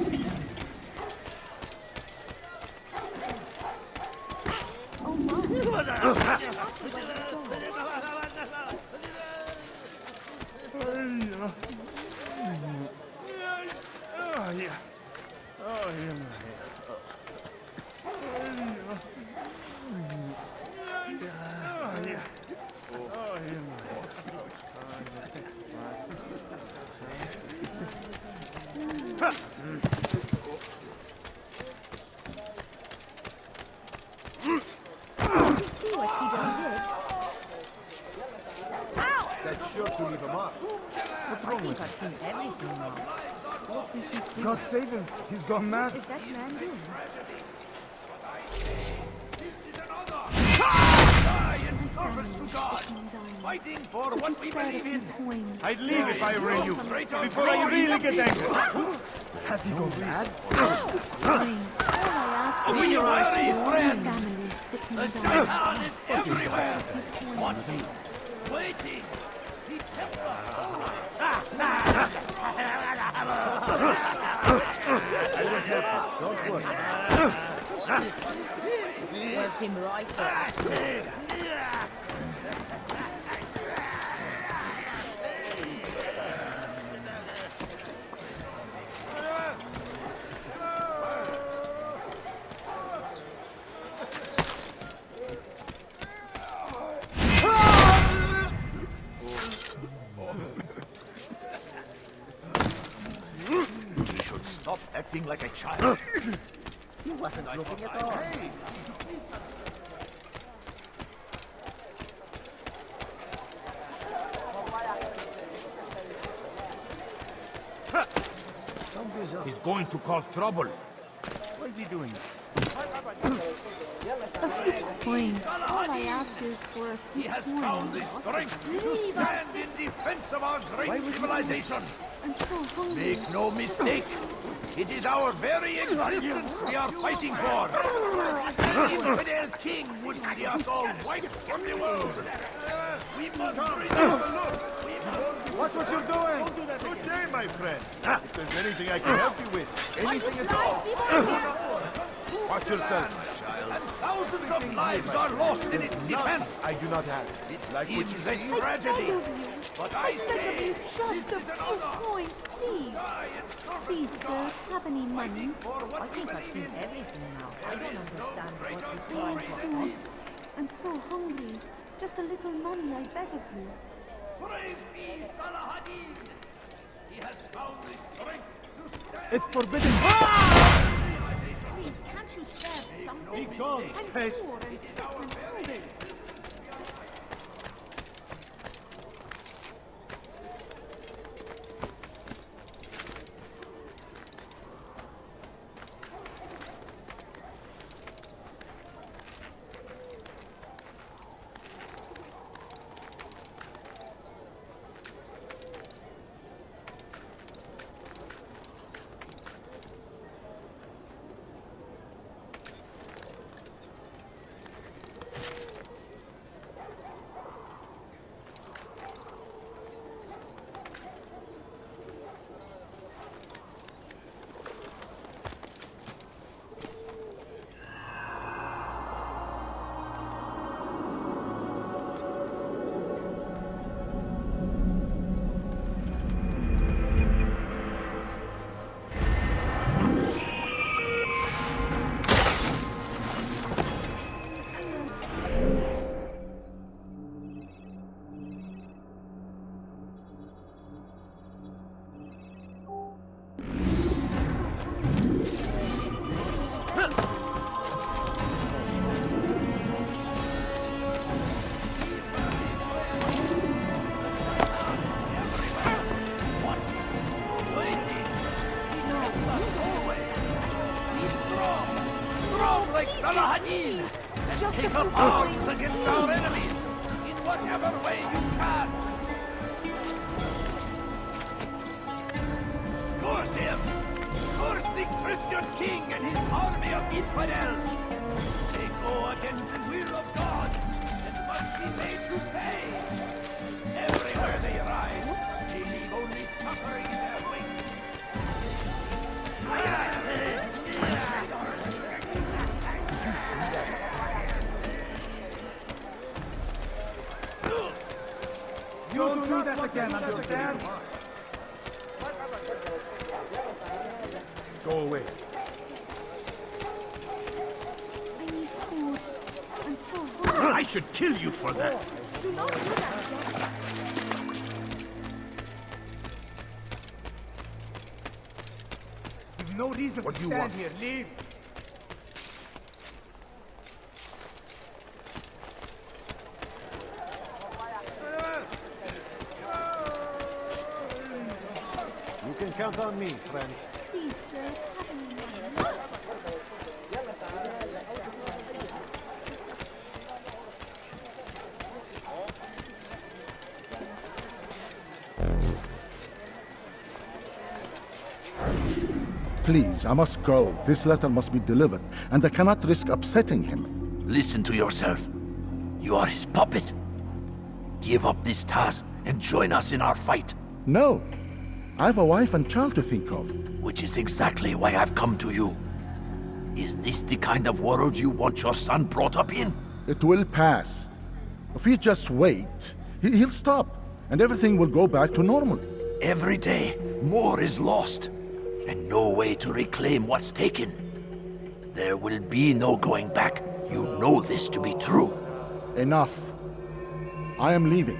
That shirt will leave him up. What's wrong with him? I've seen everything now. What is he doing? God save him. He's gone mad. Is that man doing? Fighting for what we believe in. I'd leave if I were you, before I really get angry. Has he gone mad? We are friends. Family sitting The down. shaitan is everywhere. Watching, waiting. He kept Serves him right. You should stop acting like a child. He wasn't looking at all. He's going to cause trouble. What is he doing? A few coins. All I ask is for a few He has found the strength to stand in defense of our great civilization. I'm so hungry. Make no mistake, it is our very existence we are fighting for. The infidel king would see us all wiped from the world. We must Watch what you're doing! Don't do that. Good day, my friend. If there's anything I can help you with, anything at all. Watch yourself, child. And thousands of lives are lost in its defense. I do not have it. Like what you It is a tragedy. But I say, Just a few coins, please. Please, sir, have any money? I think I've seen everything now. I don't understand what you're doing. I'm so hungry. Just a little money, I beg of you. Praise be Salahadin. He has found the strength to stand. It's forbidden. Please, can't you spare something? Be gone, I'm pest. poor and sick and hungry. Strong like Salahadin, and take up arms against our enemies in whatever way you can. Curse him! Curse the Christian king and his army of infidels! They go against the will of God and must be made to pay. Everywhere they ride, they leave only suffering in their wake. Don't do that again, understand? Go away. I need food. I'm so hungry. I should kill you for that. Do not do that again. You've no reason to stand here. Leave. You can count on me, friend. Please, sir, have any money? Please, I must go. This letter must be delivered, and I cannot risk upsetting him. Listen to yourself. You are his puppet. Give up this task and join us in our fight. No. I have a wife and child to think of. Which is exactly why I've come to you. Is this the kind of world you want your son brought up in? It will pass. If you just wait, he'll stop, and everything will go back to normal. Every day, more is lost, and no way to reclaim what's taken. There will be no going back. You know this to be true. Enough. I am leaving.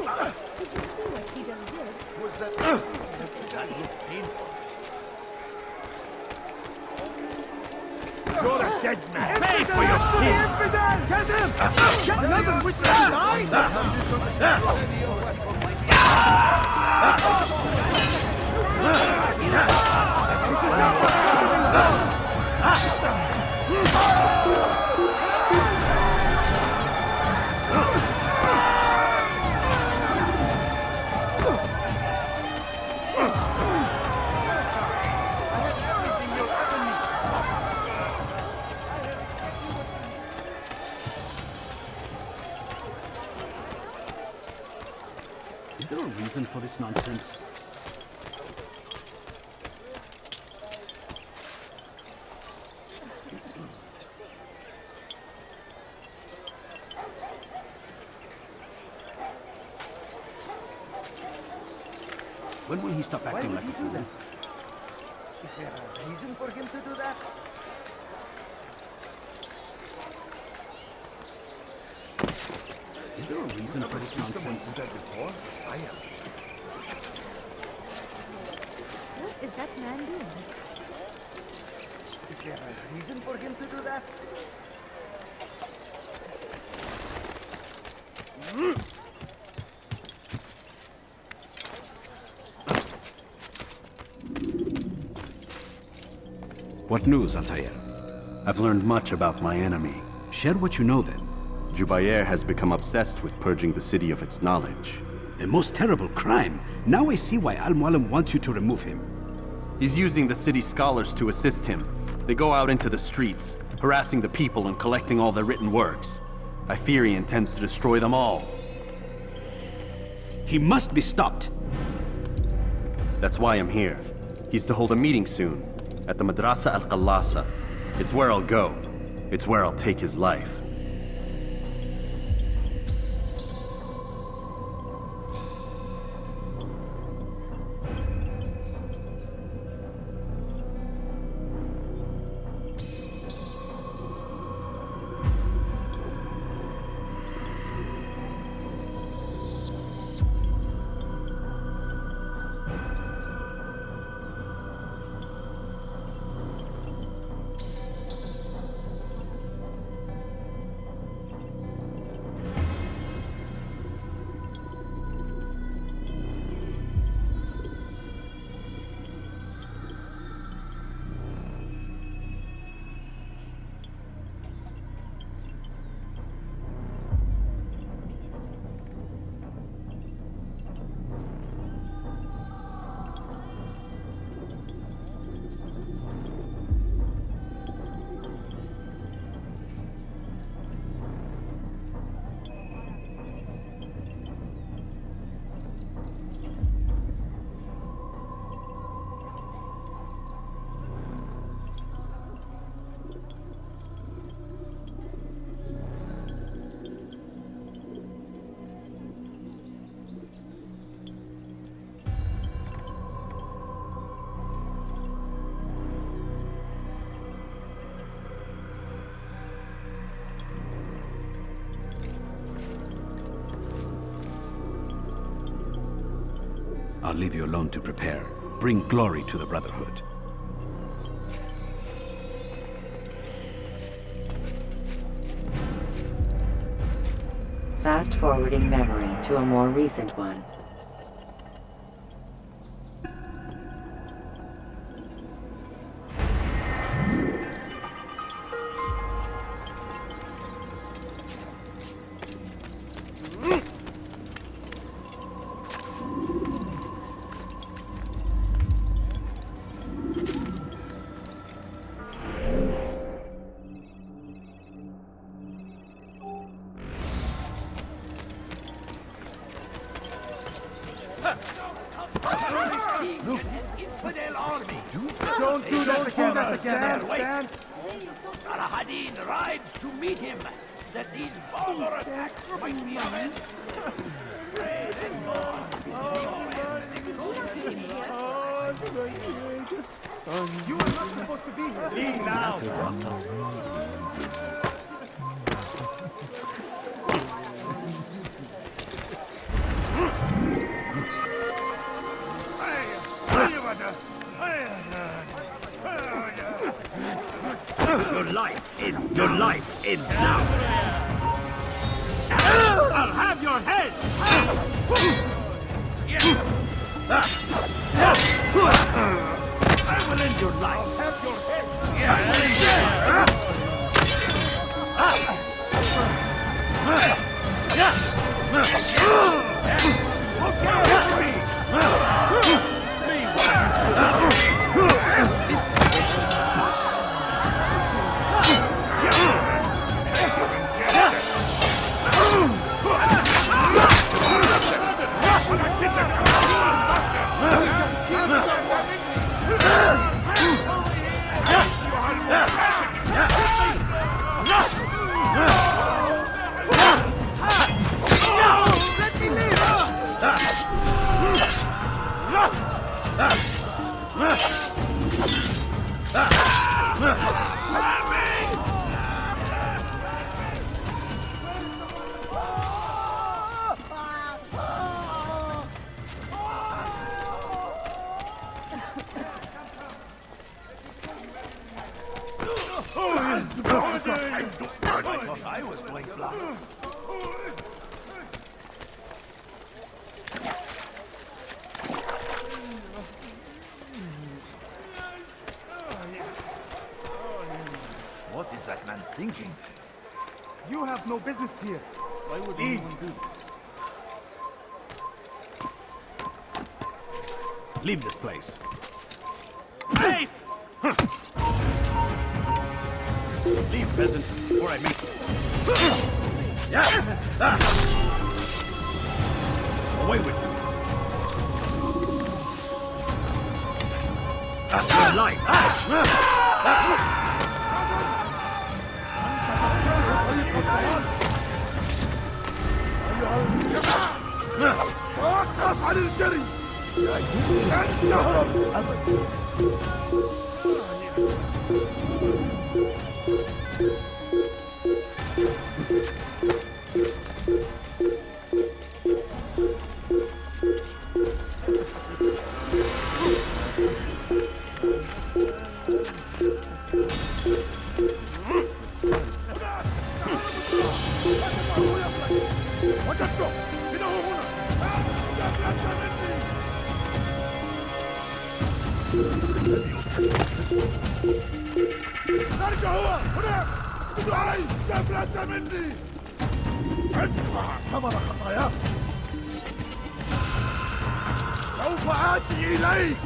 see what he done did? Was that looked painful. You're a dead man. Pay for your sins! Infidel! Get him! Get nothing with the Is there a reason for this nonsense? When will he stop acting like a fool? Is there a reason for him to do that? Is there a reason for this nonsense? Before? I am. What is that man doing? Is there a reason for him to do that? What news, Altair? I've learned much about my enemy. Share what you know then. Jubair has become obsessed with purging the city of its knowledge. A most terrible crime. Now I see why Al-Mualim wants you to remove him. He's using the city scholars to assist him. They go out into the streets, harassing the people and collecting all their written works. I fear he intends to destroy them all. He must be stopped. That's why I'm here. He's to hold a meeting soon, at the Madrasa Al-Qallasa. It's where I'll go. It's where I'll take his life. I'll leave you alone to prepare. Bring glory to the Brotherhood. Fast-forwarding memory to a more recent one. Infidel army! Don't do that again, stand! Salahadin rides to meet him, that these Balor attacks might be avenged. Pray then God, You are not supposed to be here. Leave now. life ends. Your life ends now. I'll have your head. I will end your life. I'll have your head. I will end your life. I was going blind. What is that man thinking? You have no business here. Why would anyone do that? Leave this place. Hey! Leave, peasant, before I meet you. Away with you. That's your life. وقف عن الجري لن تهرب أبدا. وجدته إنه هنا. خرج هو هناك. بدعي جبلة مني. ادفع ثمن خطاياك. سوف آتي إليك.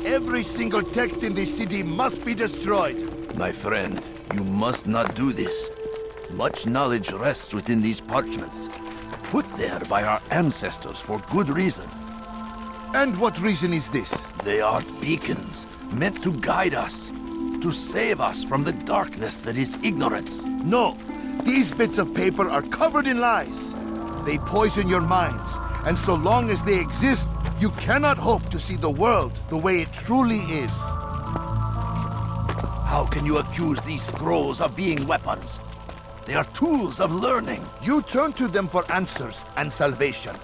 Every single text in this city must be destroyed. My friend, you must not do this. Much knowledge rests within these parchments, put there by our ancestors for good reason. And what reason is this? They are beacons, meant to guide us, to save us from the darkness that is ignorance. No, these bits of paper are covered in lies. They poison your minds, and so long as they exist, you cannot hope to see the world the way it truly is. How can you accuse these scrolls of being weapons? They are tools of learning. You turn to them for answers and salvation.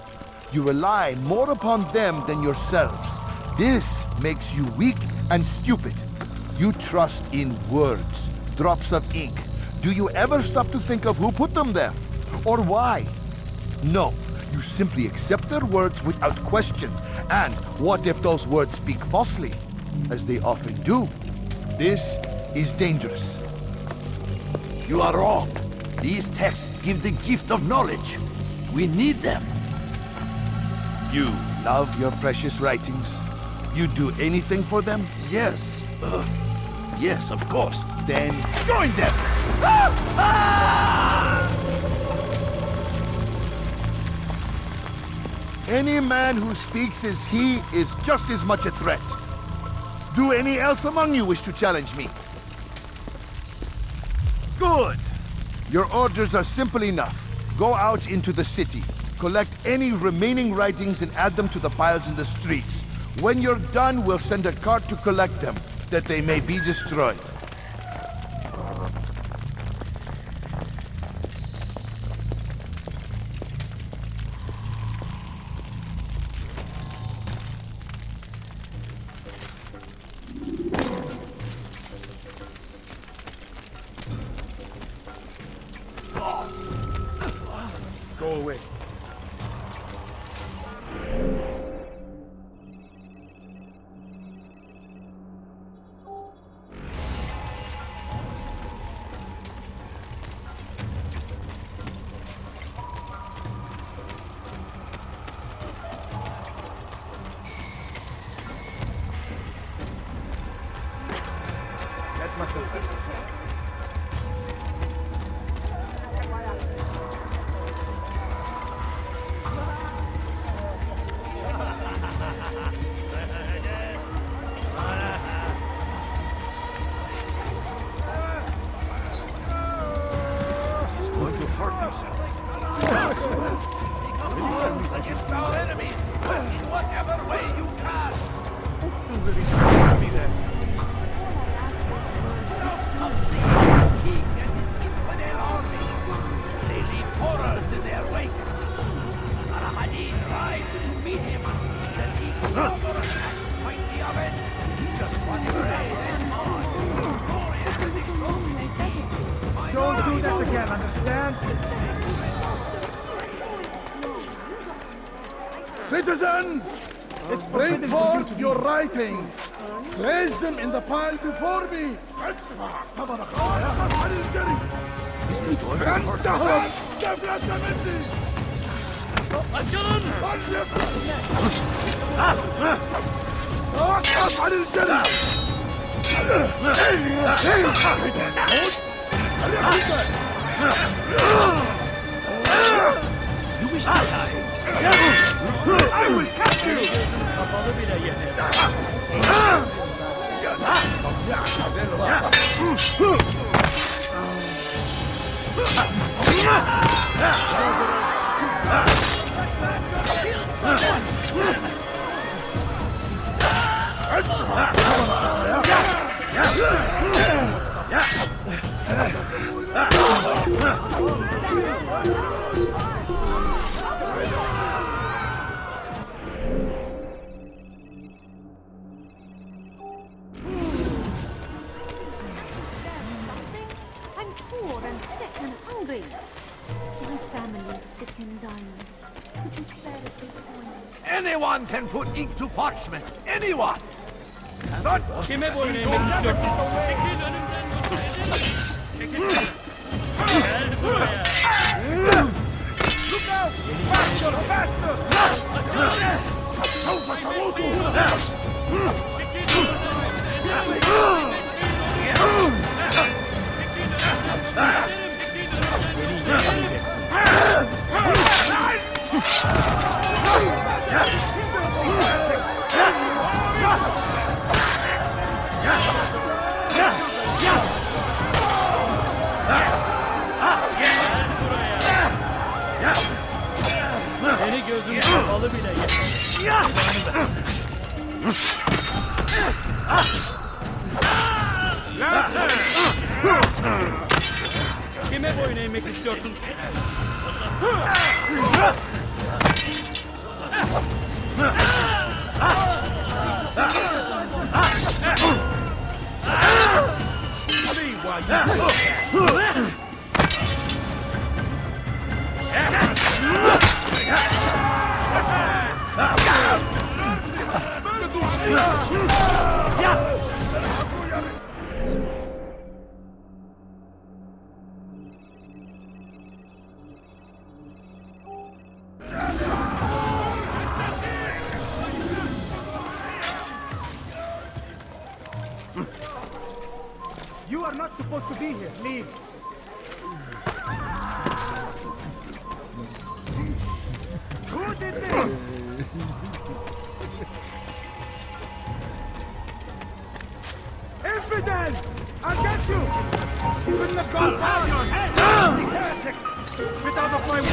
You rely more upon them than yourselves. This makes you weak and stupid. You trust in words, drops of ink. Do you ever stop to think of who put them there? Or why? No, You simply accept their words without question. And what if those words speak falsely? As they often do. This is dangerous. You are wrong. These texts give the gift of knowledge. We need them. You love your precious writings? You'd do anything for them? Yes. Yes, of course. Then join them! Any man who speaks as he is just as much a threat. Do any else among you wish to challenge me? Good. Your orders are simple enough. Go out into the city, collect any remaining writings and add them to the piles in the streets. When you're done, we'll send a cart to collect them, that they may be destroyed. Go away. That must have hurt. Against our enemies, in whatever way you can. King and his infidel army. They leave horrors in their wake. Al-Mahdi tries to meet him. Then he comes over and mighty of it. Just one brave and hard. Glorious and exalted. Don't do that again, understand? Citizens, bring forth your writings. Place them in the pile before me. You wish to die? I will catch you! I'm poor and sick and hungry. My family is sick and dying. Could you spare a big coin? Anyone can put ink to parchment. Anyone! Kime boyun eğmek istiyorsun? Çekil önümden Çekil. Gel buraya. Look out! Faster! Faster! Beni gözüm kapalı bile Kime boyun eğmek istiyorsun? See why you You are not supposed to be here. Leave. Who did this? Infidel! I'll get you! You couldn't have gone past your head! Heretic! Get out of my way!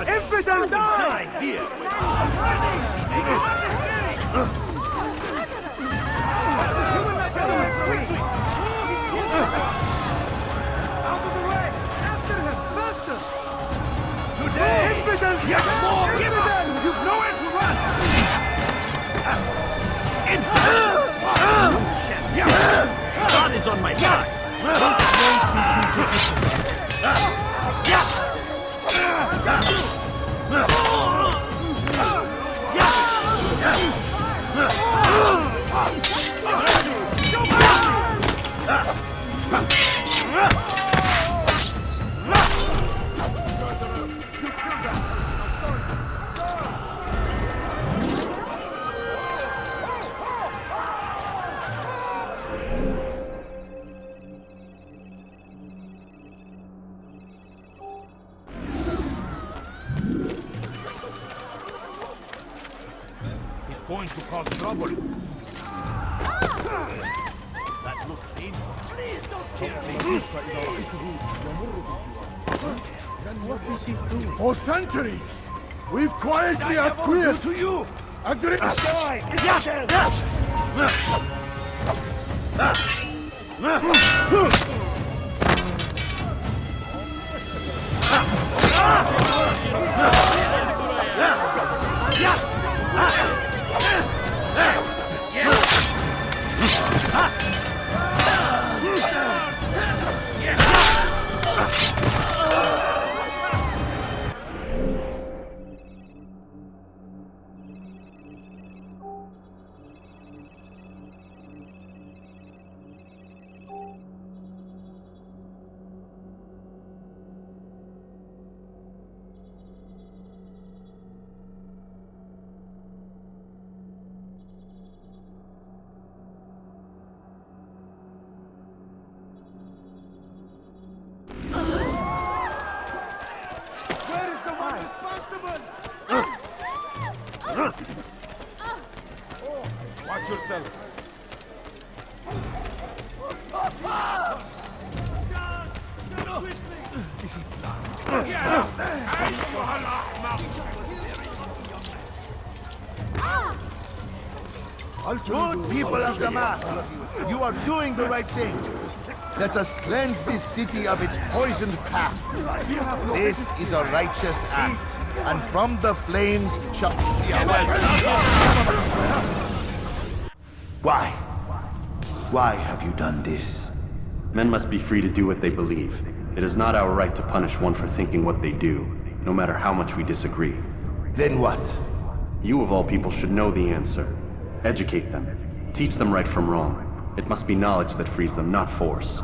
Infidel, die! Here! Out of the way! After him! Faster! Today! Infidel! Yes, more! Give us! You've nowhere to run! God is on my side! Going to cause trouble. That looks dangerous. Please don't kill me. What is he doing? For centuries, we've quietly acquiesced to you. Agree. Watch yourself. Good people of Damas, you are doing the right thing. Let us cleanse this city of its poisoned past. This is a righteous act, and from the flames shall see a Why? Why have you done this? Men must be free to do what they believe. It is not our right to punish one for thinking what they do, no matter how much we disagree. Then what? You of all people should know the answer. Educate them. Teach them right from wrong. It must be knowledge that frees them, not force.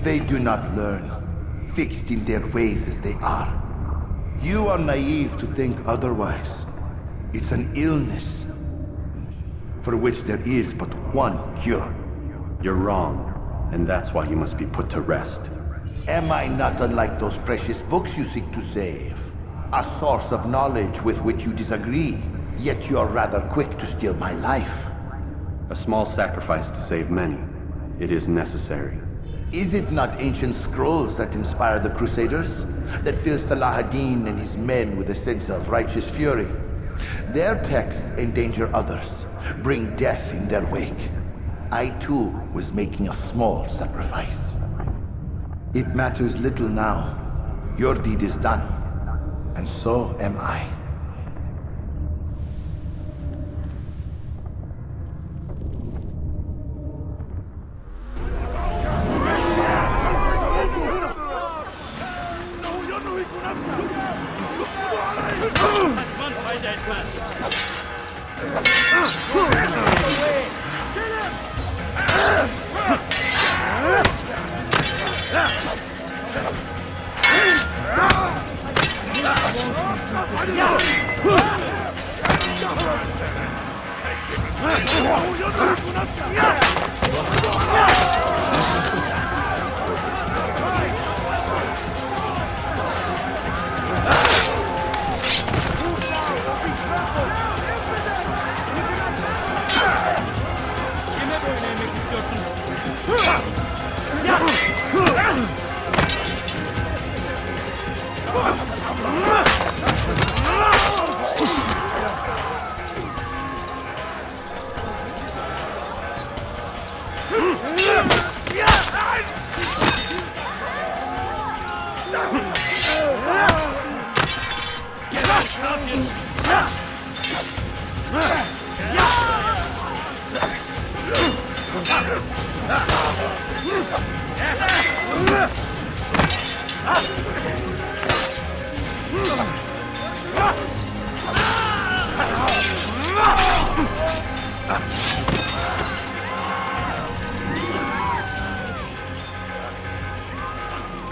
They do not learn, fixed in their ways as they are. You are naive to think otherwise. It's an illness for which there is but one cure. You're wrong, and that's why you must be put to rest. Am I not unlike those precious books you seek to save? A source of knowledge with which you disagree, yet you are rather quick to steal my life. A small sacrifice to save many. It is necessary. Is it not ancient scrolls that inspire the Crusaders? That fill Salah ad-Din and his men with a sense of righteous fury? Their texts endanger others, bring death in their wake. I too was making a small sacrifice. It matters little now. Your deed is done, and so am I.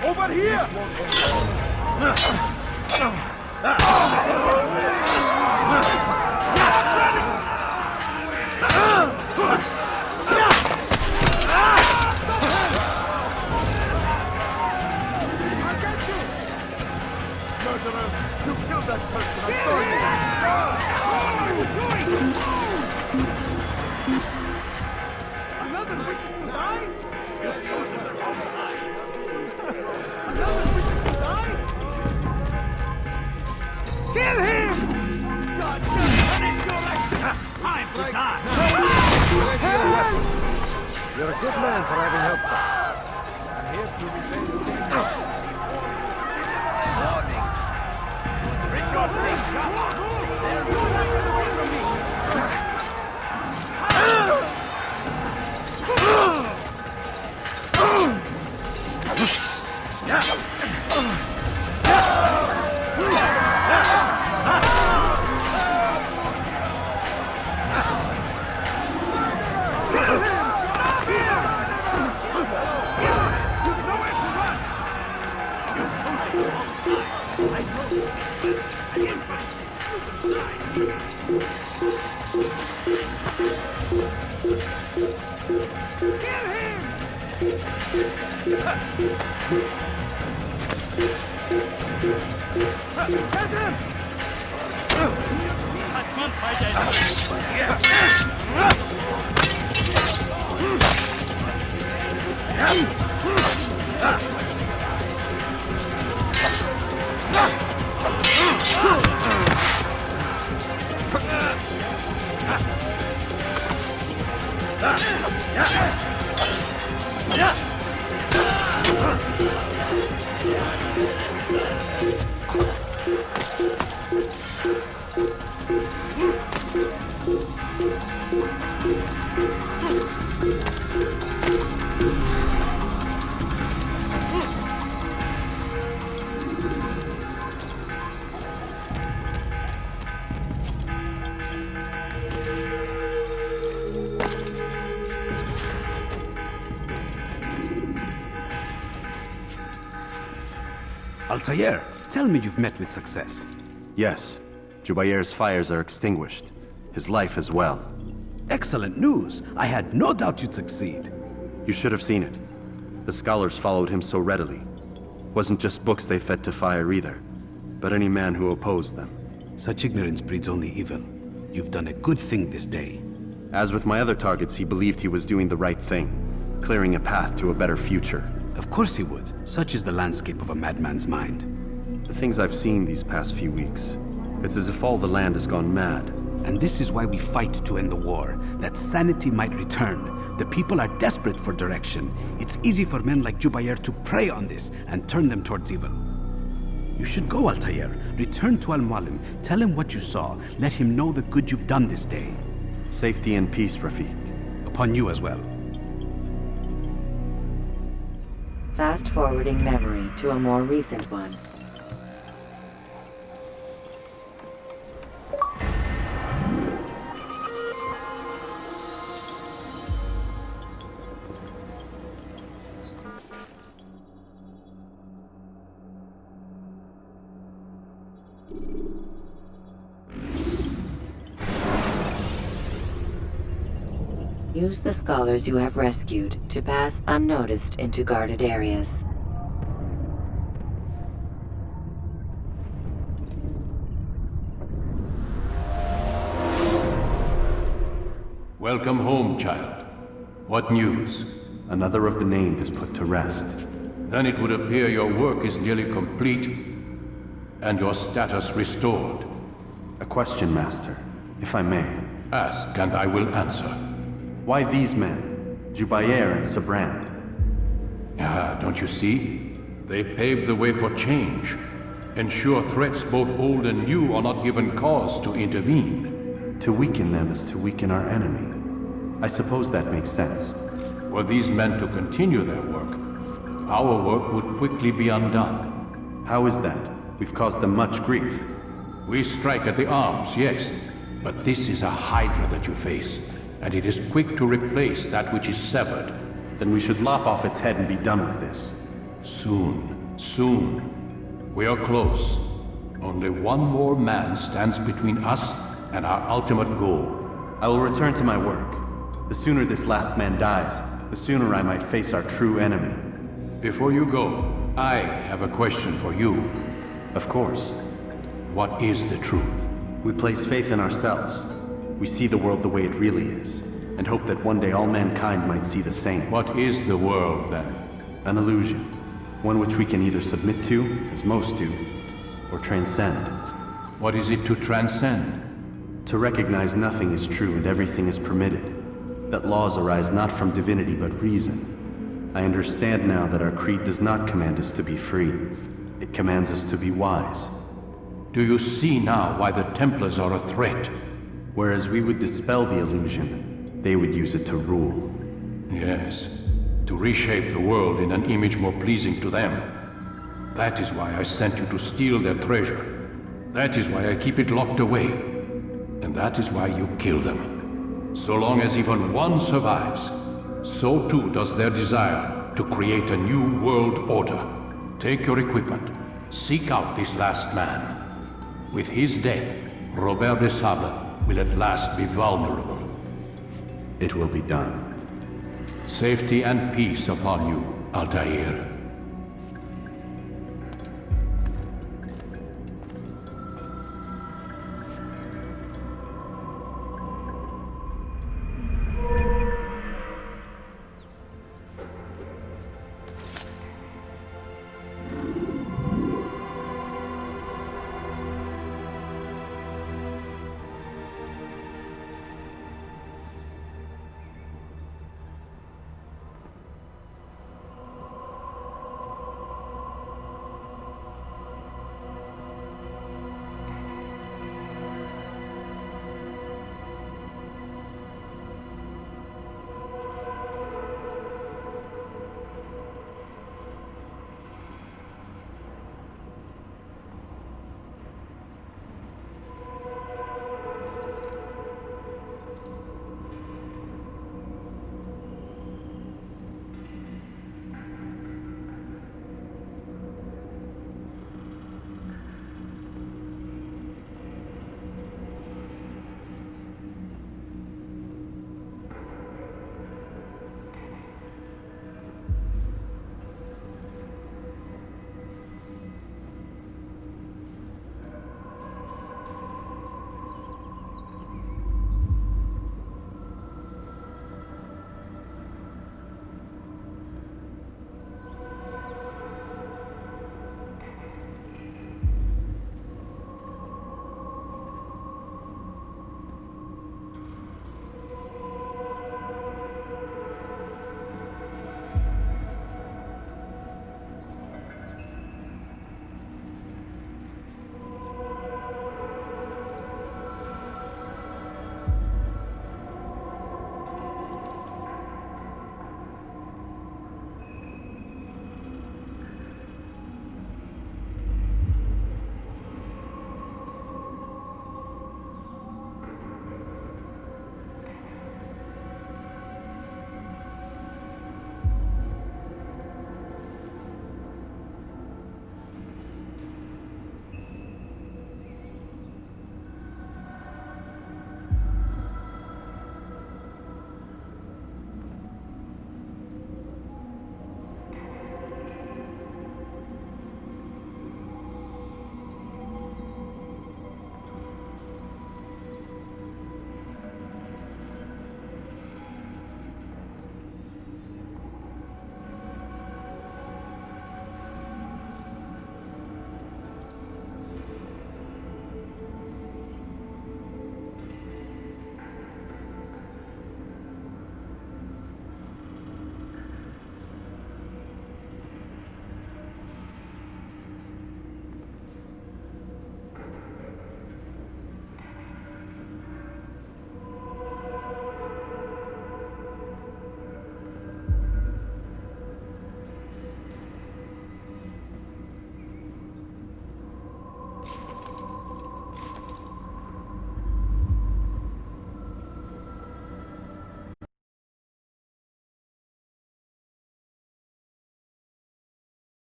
Over here! You killed that person, I'm sorry. Another wish to die? You've chosen the wrong side. Another wish to die? Kill him! Judge, punish your action! Time to die! You're a good man for having helped us. I'm here to repay the favor. Warning! Richard, take cover! There's no light away from me! Altair, tell me you've met with success. Yes. Jubair's fires are extinguished. His life as well. Excellent news. I had no doubt you'd succeed. You should have seen it. The scholars followed him so readily. Wasn't just books they fed to fire either, but any man who opposed them. Such ignorance breeds only evil. You've done a good thing this day. As with my other targets, he believed he was doing the right thing. clearing a path to a better future. Of course he would. Such is the landscape of a madman's mind. The things I've seen these past few weeks, it's as if all the land has gone mad. And this is why we fight to end the war, that sanity might return. The people are desperate for direction. It's easy for men like Jubair to prey on this and turn them towards evil. You should go, Altair. Return to Al-Mualim. Tell him what you saw. Let him know the good you've done this day. Safety and peace, Rafiq. Upon you as well. Fast-forwarding memory to a more recent one. Use the scholars you have rescued to pass unnoticed into guarded areas. Welcome home, child. What news? Another of the named is put to rest. Then it would appear your work is nearly complete and your status restored. A question, Master, if I may. Ask and I will answer. Why these men, Jubair and Sabrand? Don't you see? They paved the way for change. Ensure threats both old and new are not given cause to intervene. To weaken them is to weaken our enemy. I suppose that makes sense. Were these men to continue their work, our work would quickly be undone. How is that? We've caused them much grief. We strike at the arms, yes, but this is a hydra that you face, and it is quick to replace that which is severed. Then we should lop off its head and be done with this. Soon, soon. We are close. Only one more man stands between us and our ultimate goal. I will return to my work. The sooner this last man dies, the sooner I might face our true enemy. Before you go, I have a question for you. Of course. What is the truth? We place faith in ourselves. We see the world the way it really is, and hope that one day all mankind might see the same. What is the world, then? An illusion. One which we can either submit to, as most do, or transcend. What is it to transcend? To recognize nothing is true and everything is permitted. That laws arise not from divinity but reason. I understand now that our creed does not command us to be free. It commands us to be wise. Do you see now why the Templars are a threat? Whereas we would dispel the illusion, they would use it to rule. Yes, to reshape the world in an image more pleasing to them. That is why I sent you to steal their treasure. That is why I keep it locked away. And that is why you kill them. So long as even one survives, so too does their desire to create a new world order. Take your equipment. Seek out this last man. With his death, Robert de Sable will at last be vulnerable. It will be done. Safety and peace upon you, Altair.